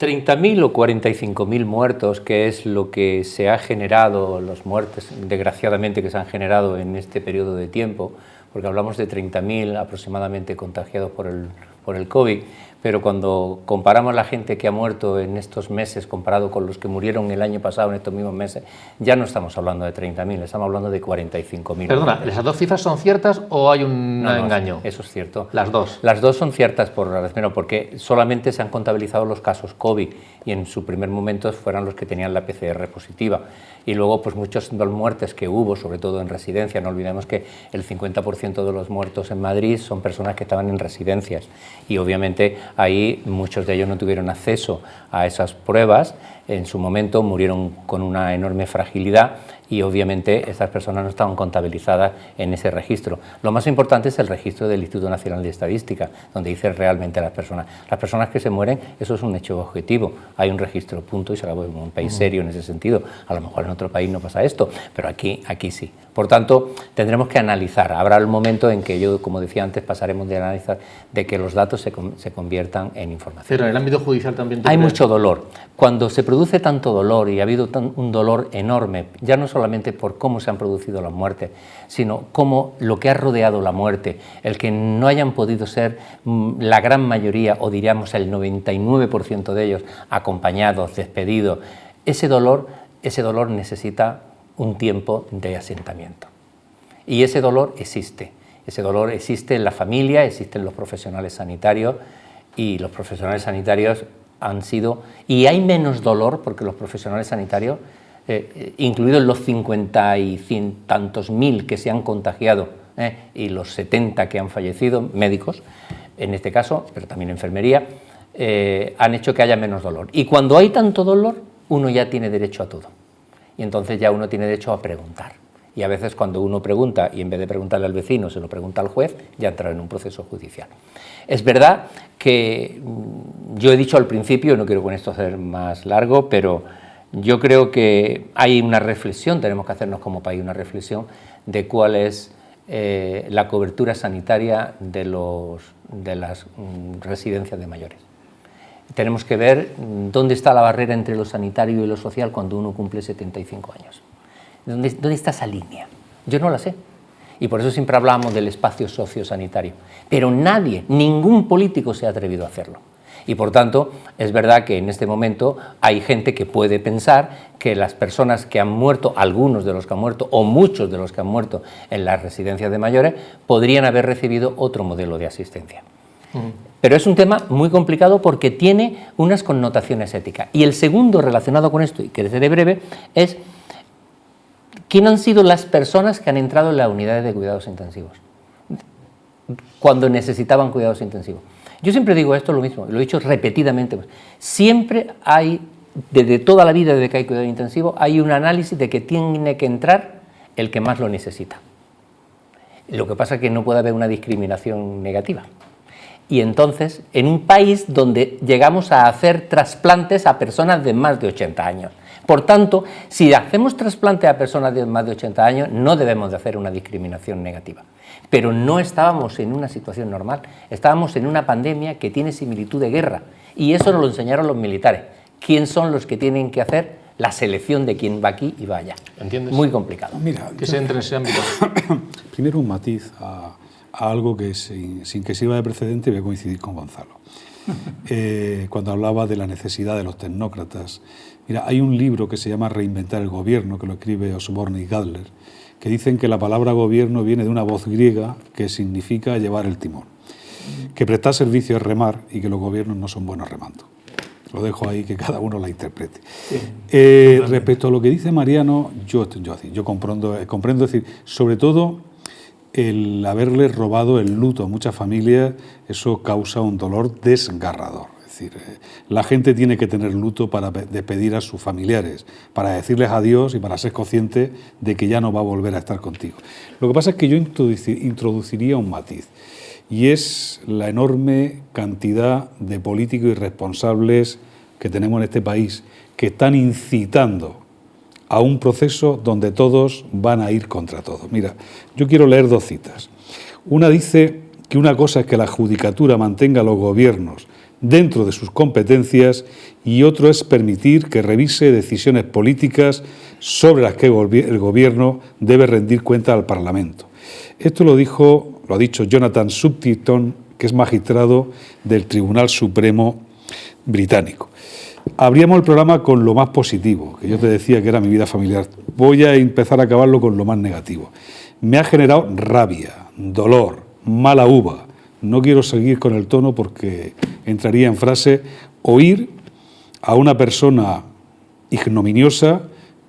30.000 o 45.000 muertos, que es lo que se ha generado, las muertes desgraciadamente que se han generado en este periodo de tiempo, porque hablamos de 30.000 aproximadamente contagiados por el COVID, pero cuando comparamos la gente que ha muerto en estos meses comparado con los que murieron el año pasado en estos mismos meses, ya no estamos hablando de 30.000, estamos hablando de 45.000. Perdona, ¿esas dos cifras son ciertas o hay un engaño? Eso es cierto. Las dos. Las dos son ciertas porque solamente se han contabilizado los casos COVID y en su primer momento fueron los que tenían la PCR positiva. Y luego, pues muchas de las muertes que hubo, sobre todo en residencia, no olvidemos que el 50% de los muertos en Madrid son personas que estaban en residencias y obviamente ahí muchos de ellos no tuvieron acceso a esas pruebas, en su momento murieron con una enorme fragilidad y obviamente estas personas no estaban contabilizadas en ese registro. Lo más importante es el registro del Instituto Nacional de Estadística, donde dice realmente las personas que se mueren, eso es un hecho objetivo, hay un registro, punto, y se acabó. En un país serio en ese sentido, a lo mejor en otro país no pasa esto, pero aquí sí. Por tanto, tendremos que analizar, habrá el momento en que yo, como decía antes, pasaremos de analizar, de que los datos se conviertan en información. Pero en el ámbito judicial también... Hay mucho dolor. Cuando se produce tanto dolor y ha habido un dolor enorme, ya no solamente por cómo se han producido las muertes, sino cómo lo que ha rodeado la muerte, el que no hayan podido ser la gran mayoría, o diríamos el 99% de ellos, acompañados, despedidos, ese dolor necesita un tiempo de asentamiento. Y ese dolor existe en la familia, existen los profesionales sanitarios, y los profesionales sanitarios han sido, y hay menos dolor porque los profesionales sanitarios, incluidos los 50 y 100 tantos mil que se han contagiado y los 70 que han fallecido, médicos, en este caso, pero también enfermería, han hecho que haya menos dolor. Y cuando hay tanto dolor, uno ya tiene derecho a todo. Y entonces ya uno tiene derecho a preguntar. Y a veces cuando uno pregunta, y en vez de preguntarle al vecino, se lo pregunta al juez, ya entra en un proceso judicial. Es verdad que yo he dicho al principio, no quiero con esto hacer más largo, pero yo creo que hay una reflexión, tenemos que hacernos como país una reflexión de cuál es la cobertura sanitaria de las residencias de mayores. Tenemos que ver dónde está la barrera entre lo sanitario y lo social cuando uno cumple 75 años. ¿Dónde está esa línea? Yo no la sé. y por eso siempre hablamos del espacio sociosanitario. Pero nadie, ningún político se ha atrevido a hacerlo. Y por tanto, es verdad que en este momento hay gente que puede pensar que las personas que han muerto, algunos de los que han muerto o muchos de los que han muerto en las residencias de mayores, podrían haber recibido otro modelo de asistencia. Pero es un tema muy complicado porque tiene unas connotaciones éticas. Y el segundo relacionado con esto, y que seré breve, es ¿quién han sido las personas que han entrado en las unidades de cuidados intensivos cuando necesitaban cuidados intensivos? Yo siempre digo esto, lo mismo, lo he dicho repetidamente. Siempre hay, desde toda la vida, desde que hay cuidado intensivo, hay un análisis de que tiene que entrar el que más lo necesita. Lo que pasa es que no puede haber una discriminación negativa. Y entonces, en un país donde llegamos a hacer trasplantes a personas de más de 80 años. Por tanto, si hacemos trasplante a personas de más de 80 años, no debemos de hacer una discriminación negativa. Pero no estábamos en una situación normal, estábamos en una pandemia que tiene similitud de guerra, y eso nos lo enseñaron los militares. ¿Quién son los que tienen que hacer la selección de quién va aquí y va allá? ¿Entiendes? Muy complicado. Mira, Que se entre en ese ámbito. primero un matiz a algo que sin que sirva de precedente voy a coincidir con Gonzalo. Cuando hablaba de la necesidad de los tecnócratas. Mira, hay un libro que se llama Reinventar el gobierno, que lo escribe Osborne y Gadler, que dicen que la palabra gobierno viene de una voz griega que significa llevar el timón, que prestar servicio es remar y que los gobiernos no son buenos remando. Lo dejo ahí, que cada uno la interprete. Sí, respecto a lo que dice Mariano, yo comprendo, es decir, sobre todo el haberle robado el luto a muchas familias, eso causa un dolor desgarrador. Es decir, la gente tiene que tener luto para despedir a sus familiares, para decirles adiós y para ser consciente de que ya no va a volver a estar contigo. Lo que pasa es que yo introduciría un matiz, y es la enorme cantidad de políticos irresponsables que tenemos en este país, que están incitando a un proceso donde todos van a ir contra todos. Mira, yo quiero leer dos citas. Una dice que una cosa es que la judicatura mantenga a los gobiernos dentro de sus competencias y otro es permitir que revise decisiones políticas sobre las que el gobierno debe rendir cuenta al Parlamento. Esto lo ha dicho Jonathan Subtington, que es magistrado del Tribunal Supremo británico. Abríamos el programa con lo más positivo, que yo te decía que era mi vida familiar. Voy a empezar a acabarlo con lo más negativo. Me ha generado rabia, dolor, mala uva. No quiero seguir con el tono porque entraría en frase, oír a una persona ignominiosa,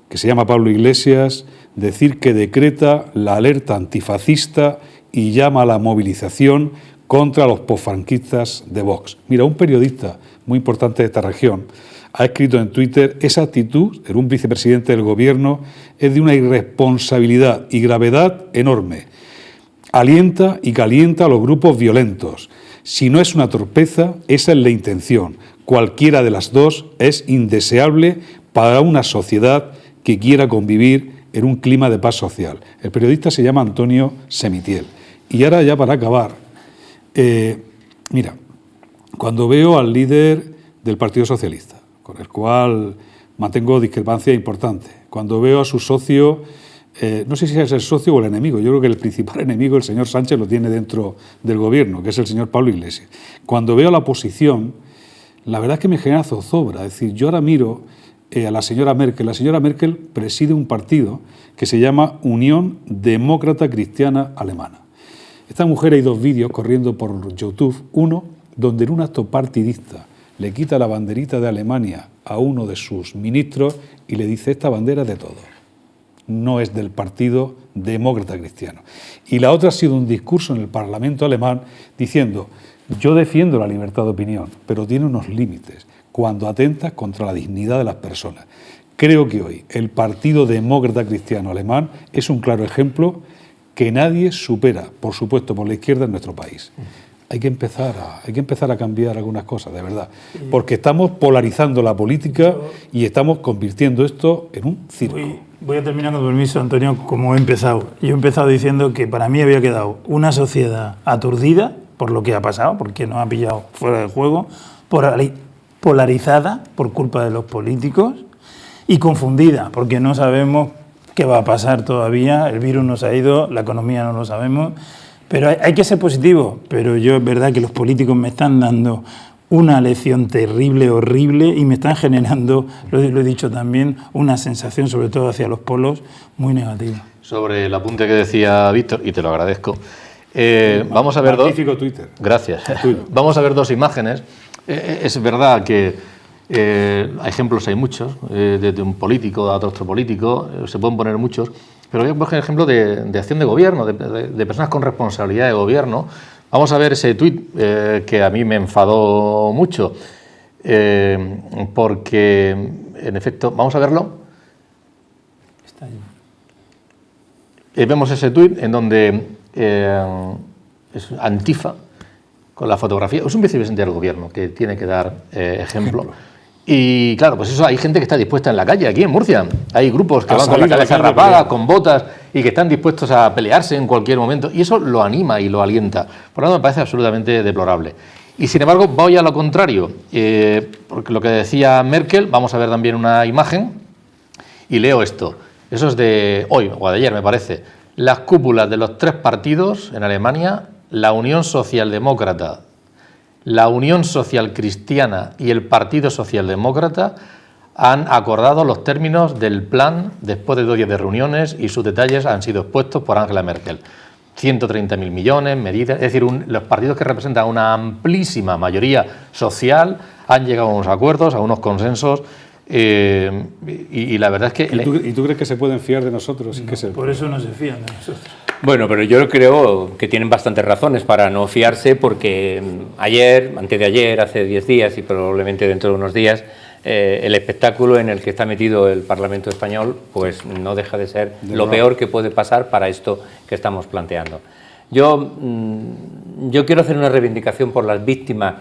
que se llama Pablo Iglesias, decir que decreta la alerta antifascista y llama a la movilización contra los posfranquistas de Vox. Mira, un periodista muy importante de esta región ha escrito en Twitter: esa actitud de un vicepresidente del gobierno es de una irresponsabilidad y gravedad enorme. Alienta y calienta a los grupos violentos. Si no es una torpeza, esa es la intención. Cualquiera de las dos es indeseable para una sociedad que quiera convivir en un clima de paz social. El periodista se llama Antonio Semitiel. Y ahora ya para acabar, mira, cuando veo al líder del Partido Socialista, con el cual mantengo discrepancias importantes, cuando veo a su socio, no sé si es el socio o el enemigo, yo creo que el principal enemigo, el señor Sánchez, lo tiene dentro del gobierno, que es el señor Pablo Iglesias. Cuando veo a la oposición, la verdad es que me genera zozobra. Es decir, yo ahora miro a la señora Merkel. La señora Merkel preside un partido que se llama Unión Demócrata Cristiana Alemana. Esta mujer, hay dos vídeos corriendo por YouTube, uno donde en un acto partidista le quita la banderita de Alemania a uno de sus ministros y le dice: esta bandera es de todos, no es del Partido Demócrata Cristiano. Y la otra ha sido un discurso en el Parlamento alemán diciendo: yo defiendo la libertad de opinión, pero tiene unos límites cuando atenta contra la dignidad de las personas. Creo que hoy el Partido Demócrata Cristiano Alemán es un claro ejemplo que nadie supera, por supuesto, por la izquierda en nuestro país. Hay que empezar a cambiar algunas cosas, de verdad, porque estamos polarizando la política y estamos convirtiendo esto en un circo. Voy a terminar, con permiso, Antonio, como he empezado. Yo he empezado diciendo que para mí había quedado una sociedad aturdida por lo que ha pasado, porque nos ha pillado fuera del juego, polarizada por culpa de los políticos y confundida, porque no sabemos qué va a pasar todavía, el virus nos ha ido, la economía no lo sabemos, pero hay que ser positivo, pero yo es verdad que los políticos me están dando una lección terrible, horrible, y me están generando, lo he dicho también, una sensación, sobre todo hacia los polos, muy negativa. Sobre el apunte que decía Víctor, y te lo agradezco, vamos a ver Magnífico Twitter. Gracias. Vamos a ver dos imágenes. Es verdad que ejemplos hay muchos, desde un político a otro político, se pueden poner muchos, pero voy a poner ejemplo de acción de gobierno, de personas con responsabilidad de gobierno. Vamos a ver ese tuit que a mí me enfadó mucho, porque, en efecto, vamos a verlo. Está ahí. Vemos ese tuit en donde es Antifa, con la fotografía. Es un vicepresidente del gobierno que tiene que dar ejemplo. Y claro, pues eso, hay gente que está dispuesta en la calle, aquí en Murcia. Hay grupos que van con la cabeza rapada, con botas, y que están dispuestos a pelearse en cualquier momento. Y eso lo anima y lo alienta. Por lo tanto, me parece absolutamente deplorable. Y sin embargo, voy a lo contrario. Porque lo que decía Merkel, vamos a ver también una imagen, y leo esto. Eso es de hoy, o de ayer, me parece. Las cúpulas de los 3 partidos en Alemania, la Unión Socialdemócrata, la Unión Social Cristiana y el Partido Socialdemócrata han acordado los términos del plan después de 2 días de reuniones, y sus detalles han sido expuestos por Angela Merkel. 130.000 millones, medidas, es decir, los partidos que representan una amplísima mayoría social han llegado a unos acuerdos, a unos consensos, y la verdad es que... ¿Y tú crees que se pueden fiar de nosotros? No, por eso no se fían de nosotros. Bueno, pero yo creo que tienen bastantes razones para no fiarse, porque ayer, antes de ayer, hace 10 días y probablemente dentro de unos días, el espectáculo en el que está metido el Parlamento español pues no deja de ser lo peor que puede pasar para esto que estamos planteando. Yo quiero hacer una reivindicación por las víctimas,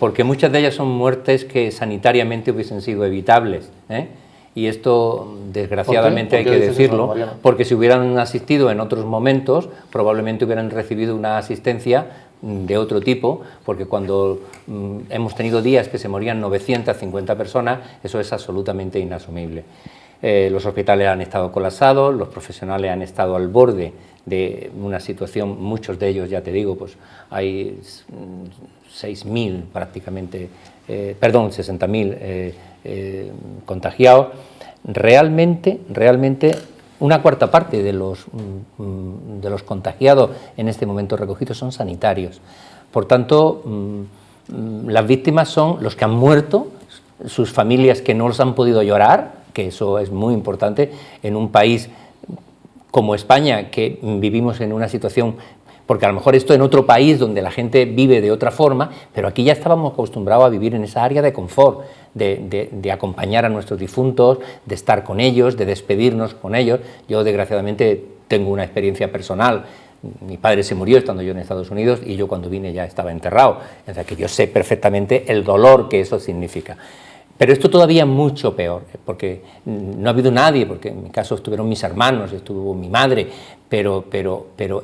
porque muchas de ellas son muertes que sanitariamente hubiesen sido evitables, y esto desgraciadamente hay que decirlo, porque si hubieran asistido en otros momentos probablemente hubieran recibido una asistencia de otro tipo, porque cuando hemos tenido días que se morían 950 personas, eso es absolutamente inasumible. Los hospitales han estado colapsados, los profesionales han estado al borde de una situación, muchos de ellos, ya te digo, pues hay 6.000 prácticamente, 60.000 contagiados. Realmente una cuarta parte de los contagiados en este momento recogidos son sanitarios. Por tanto, las víctimas son los que han muerto, sus familias que no los han podido llorar, que eso es muy importante en un país como España, que vivimos en una situación, porque a lo mejor esto en otro país donde la gente vive de otra forma, pero aquí ya estábamos acostumbrados a vivir en esa área de confort, de acompañar a nuestros difuntos, de estar con ellos, de despedirnos con ellos. Yo desgraciadamente tengo una experiencia personal. Mi padre se murió estando yo en Estados Unidos y yo cuando vine ya estaba enterrado, o sea que yo sé perfectamente el dolor que eso significa. Pero esto todavía es mucho peor, porque no ha habido nadie, porque en mi caso estuvieron mis hermanos, estuvo mi madre, pero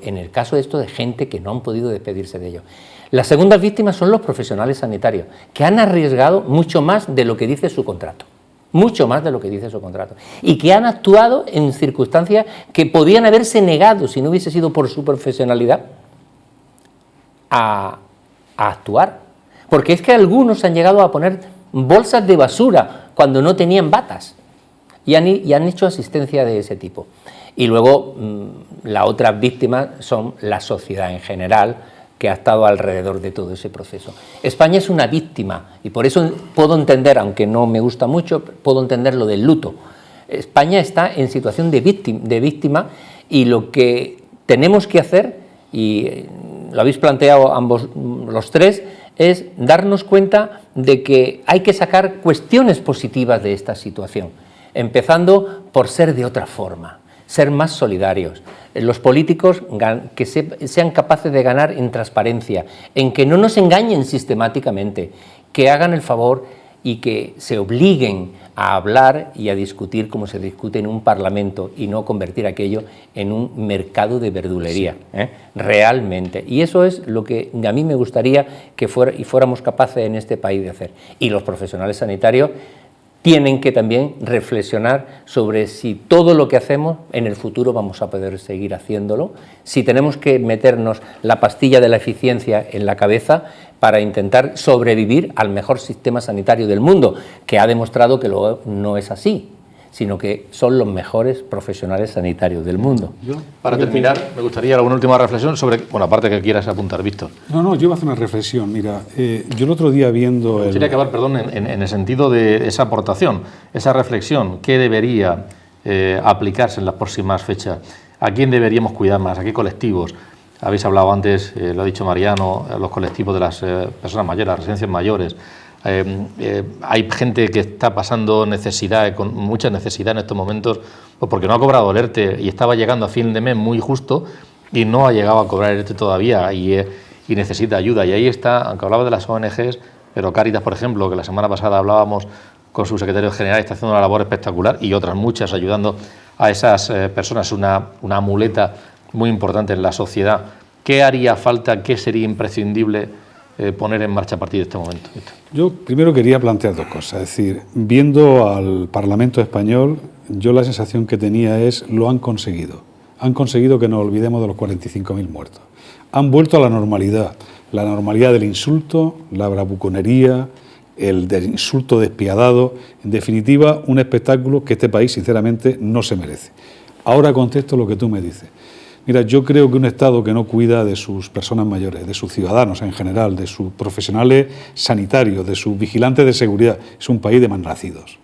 en el caso de esto de gente que no han podido despedirse de ellos. Las segundas víctimas son los profesionales sanitarios, que han arriesgado mucho más de lo que dice su contrato, mucho más de lo que dice su contrato, y que han actuado en circunstancias que podían haberse negado, si no hubiese sido por su profesionalidad, a actuar. Porque es que algunos han llegado a poner bolsas de basura cuando no tenían batas y han hecho asistencia de ese tipo. Y luego las otras víctimas son la sociedad en general, que ha estado alrededor de todo ese proceso. España es una víctima y por eso puedo entender, aunque no me gusta mucho, puedo entender lo del luto. España está en situación de víctima y lo que tenemos que hacer, y lo habéis planteado ambos los tres, es darnos cuenta de que hay que sacar cuestiones positivas de esta situación, empezando por ser de otra forma, ser más solidarios. Los políticos que sean capaces de ganar en transparencia, en que no nos engañen sistemáticamente, que hagan el favor y que se obliguen a hablar y a discutir como se discute en un parlamento y no convertir aquello en un mercado de verdulería, realmente. Y eso es lo que a mí me gustaría que fuéramos capaces en este país de hacer. Y los profesionales sanitarios tienen que también reflexionar sobre si todo lo que hacemos en el futuro vamos a poder seguir haciéndolo, si tenemos que meternos la pastilla de la eficiencia en la cabeza para intentar sobrevivir al mejor sistema sanitario del mundo, que ha demostrado que luego no es así, sino que son los mejores profesionales sanitarios del mundo. Para terminar, me gustaría alguna última reflexión sobre, bueno, aparte que quieras apuntar, Víctor. No, yo voy a hacer una reflexión. Mira, yo el otro día viendo... Me gustaría acabar, perdón, en el sentido de esa aportación, esa reflexión, ¿qué debería aplicarse en las próximas fechas? ¿A quién deberíamos cuidar más? ¿A qué colectivos? Habéis hablado antes, lo ha dicho Mariano, los colectivos de las personas mayores, las residencias mayores. Hay gente que está pasando necesidad, con mucha necesidad en estos momentos, pues porque no ha cobrado el ERTE y estaba llegando a fin de mes muy justo y no ha llegado a cobrar el ERTE todavía y necesita ayuda. Y ahí está, aunque hablaba de las ONGs, pero Cáritas, por ejemplo, que la semana pasada hablábamos con su secretario general, está haciendo una labor espectacular, y otras muchas ayudando a esas personas, una muleta muy importante en la sociedad. ¿Qué haría falta, qué sería imprescindible poner en marcha a partir de este momento? Yo primero quería plantear dos cosas. Es decir, viendo al Parlamento español, yo la sensación que tenía es, lo han conseguido. Han conseguido que nos olvidemos de los 45.000 muertos. Han vuelto a la normalidad del insulto, la bravuconería, el del insulto despiadado. En definitiva, un espectáculo que este país, sinceramente, no se merece. Ahora contesto lo que tú me dices. Mira, yo creo que un Estado que no cuida de sus personas mayores, de sus ciudadanos en general, de sus profesionales sanitarios, de sus vigilantes de seguridad, es un país de malnacidos.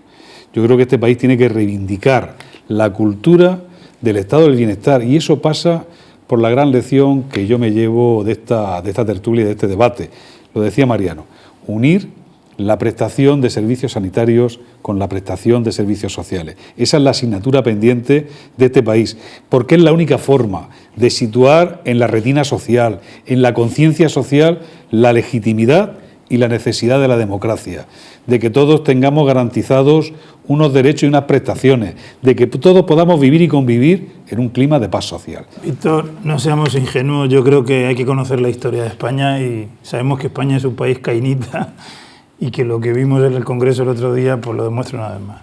Yo creo que este país tiene que reivindicar la cultura del estado del bienestar, y eso pasa por la gran lección que yo me llevo de esta tertulia, de este debate. Lo decía Mariano, unir la prestación de servicios sanitarios con la prestación de servicios sociales. Esa es la asignatura pendiente de este país, porque es la única forma de situar en la retina social, en la conciencia social, la legitimidad y la necesidad de la democracia, de que todos tengamos garantizados unos derechos y unas prestaciones, de que todos podamos vivir y convivir en un clima de paz social. Víctor, no seamos ingenuos, yo creo que hay que conocer la historia de España y sabemos que España es un país cainita y que lo que vimos en el Congreso el otro día pues lo demuestra una vez más.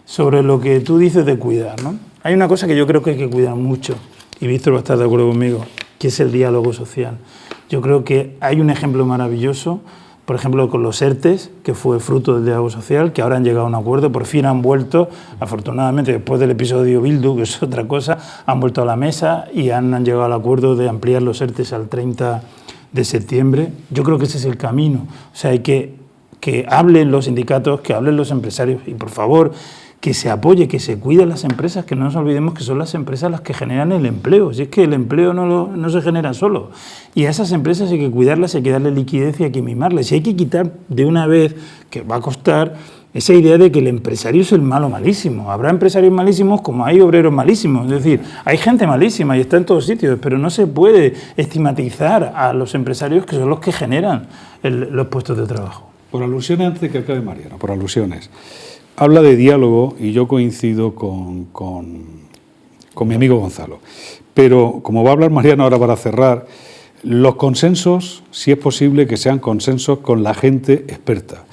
Sobre lo que tú dices de cuidar, ¿no? Hay una cosa que yo creo que hay que cuidar mucho, y Víctor va a estar de acuerdo conmigo, que es el diálogo social. Yo creo que hay un ejemplo maravilloso, por ejemplo, con los ERTES, que fue fruto del diálogo social, que ahora han llegado a un acuerdo, por fin han vuelto, afortunadamente, después del episodio Bildu, que es otra cosa, han vuelto a la mesa y han llegado al acuerdo de ampliar los ERTES al 30 de septiembre. Yo creo que ese es el camino. O sea, hay que hablen los sindicatos, que hablen los empresarios y, por favor, que se apoye, que se cuiden las empresas, que no nos olvidemos que son las empresas las que generan el empleo. Si es que el empleo no se genera solo. Y a esas empresas hay que cuidarlas, hay que darle liquidez y hay que mimarlas. Y hay que quitar de una vez, que va a costar, esa idea de que el empresario es el malo malísimo. Habrá empresarios malísimos como hay obreros malísimos. Es decir, hay gente malísima y está en todos sitios, pero no se puede estigmatizar a los empresarios, que son los que generan los puestos de trabajo. Por alusiones, antes de que acabe Mariano, por alusiones. Habla de diálogo y yo coincido con mi amigo Gonzalo. Pero como va a hablar Mariano ahora para cerrar, los consensos, si es posible, que sean consensos con la gente experta.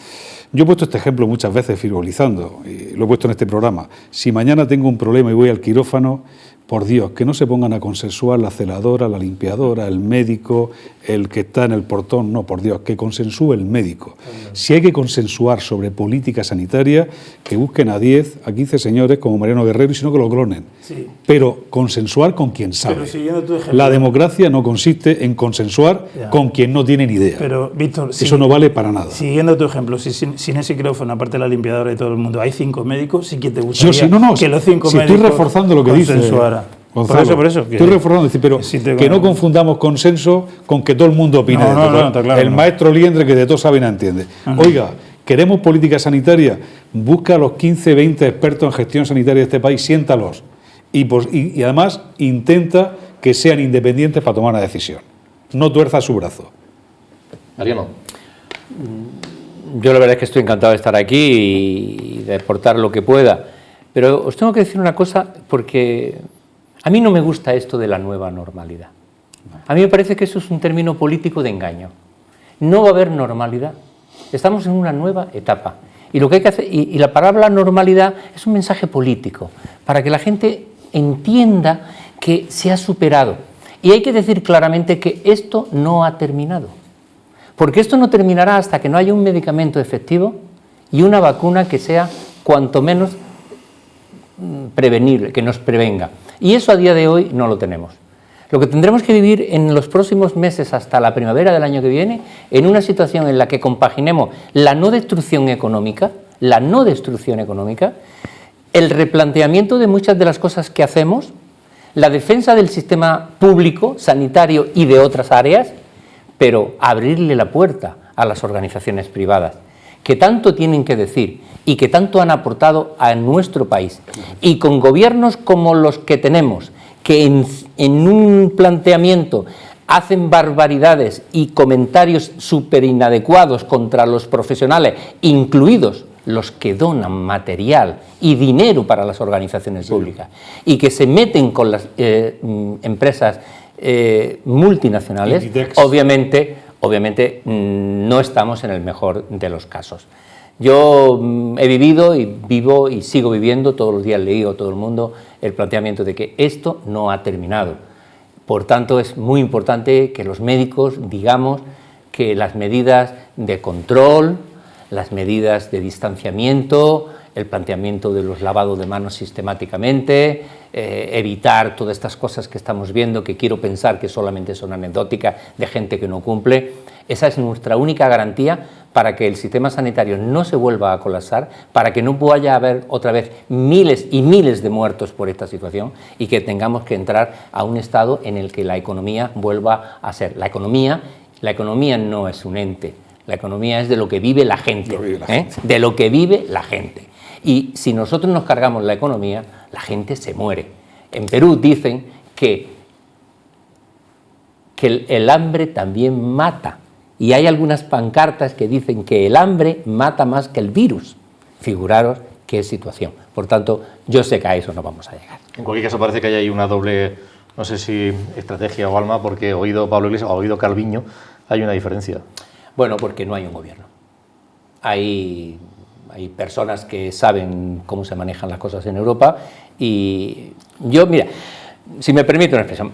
Yo he puesto este ejemplo muchas veces frivolizando, y lo he puesto en este programa. Si mañana tengo un problema y voy al quirófano, por Dios, que no se pongan a consensuar la celadora, la limpiadora, el médico, el que está en el portón. No, por Dios, que consensúe el médico. Si hay que consensuar sobre política sanitaria, que busquen a 10, a 15 señores como Mariano Guerrero, y si no, que lo clonen. Sí. Pero consensuar con quien sabe. Pero siguiendo tu ejemplo, la democracia no consiste en consensuar con quien no tiene ni idea. Pero, Víctor, eso no vale para nada. Siguiendo tu ejemplo, si sin ese quirófano, aparte de la limpiadora y todo el mundo, hay 5 médicos, sí que te gustaría que los 5 médicos estoy reforzando lo que dice Gonzalo, por eso. Estoy reforzando, decir, pero que no confundamos consenso con que todo el mundo opine. El maestro Liendre, que de todo sabe y no entiende. Oiga, ¿queremos política sanitaria? Busca a los 15, 20 expertos en gestión sanitaria de este país, siéntalos. Y además intenta que sean independientes para tomar una decisión. No tuerza su brazo. Mariano. Yo la verdad es que estoy encantado de estar aquí y de aportar lo que pueda. Pero os tengo que decir una cosa, porque a mí no me gusta esto de la nueva normalidad. A mí me parece que eso es un término político de engaño. No va a haber normalidad. Estamos en una nueva etapa. Y lo que hay que hacer, y la palabra normalidad es un mensaje político, para que la gente entienda que se ha superado. Y hay que decir claramente que esto no ha terminado, porque esto no terminará hasta que no haya un medicamento efectivo y una vacuna que sea cuanto menos prevenible, que nos prevenga. Y eso a día de hoy no lo tenemos. Lo que tendremos que vivir en los próximos meses hasta la primavera del año que viene, en una situación en la que compaginemos la no destrucción económica, el replanteamiento de muchas de las cosas que hacemos, la defensa del sistema público, sanitario y de otras áreas, pero abrirle la puerta a las organizaciones privadas, que tanto tienen que decir y que tanto han aportado a nuestro país. Y con gobiernos como los que tenemos, que en un planteamiento hacen barbaridades y comentarios súper inadecuados contra los profesionales, incluidos los que donan material y dinero para las organizaciones públicas, y que se meten con las empresas multinacionales, obviamente no estamos en el mejor de los casos. Yo he vivido y vivo y sigo viviendo, todos los días leí a todo el mundo el planteamiento de que esto no ha terminado. Por tanto, es muy importante que los médicos digamos que las medidas de control, las medidas de distanciamiento, el planteamiento de los lavados de manos sistemáticamente, evitar todas estas cosas que estamos viendo, que quiero pensar que solamente son anecdóticas de gente que no cumple. Esa es nuestra única garantía para que el sistema sanitario no se vuelva a colapsar, para que no vaya a haber otra vez miles y miles de muertos por esta situación y que tengamos que entrar a un estado en el que la economía vuelva a ser. La economía no es un ente, la economía es de lo que vive la gente, de lo que vive la gente. Y si nosotros nos cargamos la economía, la gente se muere. En Perú dicen que el hambre también mata. Y hay algunas pancartas que dicen que el hambre mata más que el virus. Figuraros qué situación. Por tanto, yo sé que a eso no vamos a llegar. En cualquier caso parece que hay ahí una doble, no sé si estrategia o alma, porque oído Pablo Iglesias o oído Calviño, hay una diferencia. Bueno, porque no hay un gobierno. Hay personas que saben cómo se manejan las cosas en Europa y yo, mira, si me permite una expresión,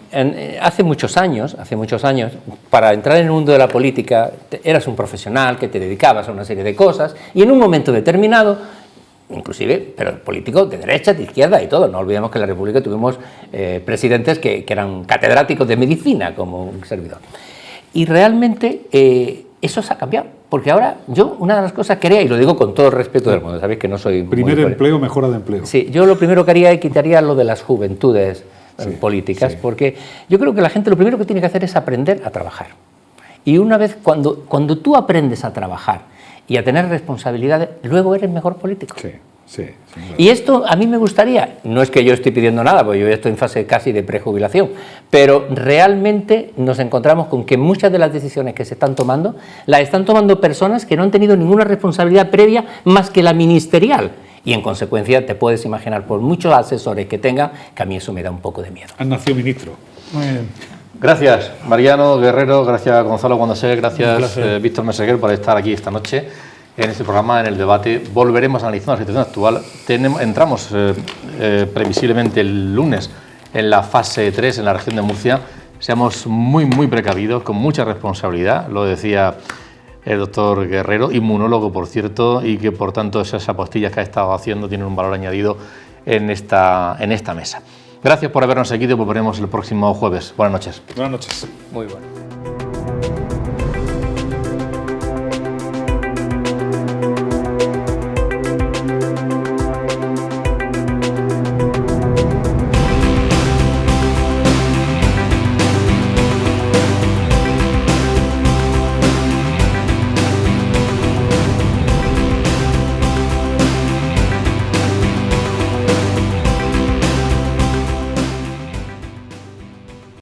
hace muchos años, para entrar en el mundo de la política, eras un profesional que te dedicabas a una serie de cosas y en un momento determinado, inclusive, pero políticos de derecha, de izquierda y todo, no olvidemos que en la República tuvimos presidentes que eran catedráticos de medicina, como un servidor. Y realmente eso se ha cambiado, porque ahora yo una de las cosas que haría, y lo digo con todo el respeto del mundo, sabéis que no soy... Primer empleo, mejora de empleo. Sí, yo lo primero que haría es quitaría lo de las juventudes políticas, porque yo creo que la gente lo primero que tiene que hacer es aprender a trabajar. Y una vez, cuando tú aprendes a trabajar y a tener responsabilidades, luego eres mejor político. Sí. Y esto a mí me gustaría, no es que yo estoy pidiendo nada, porque yo ya estoy en fase casi de prejubilación, pero realmente nos encontramos con que muchas de las decisiones que se están tomando, las están tomando personas que no han tenido ninguna responsabilidad previa más que la ministerial. Y en consecuencia te puedes imaginar, por muchos asesores que tengan, que a mí eso me da un poco de miedo. Han nacido ministro. Muy bien. Gracias, Mariano Guerrero, gracias, Gonzalo Guandosé, gracias, Víctor Meseguer, por estar aquí esta noche en este programa, en el debate. Volveremos analizando la situación actual. Entramos previsiblemente el lunes en la fase 3 en la región de Murcia. Seamos muy precavidos, con mucha responsabilidad, lo decía el doctor Guerrero, inmunólogo, por cierto, y que por tanto esas apostillas que ha estado haciendo tienen un valor añadido en esta mesa. Gracias por habernos seguido y volveremos el próximo jueves. Buenas noches. Buenas noches. Muy bueno.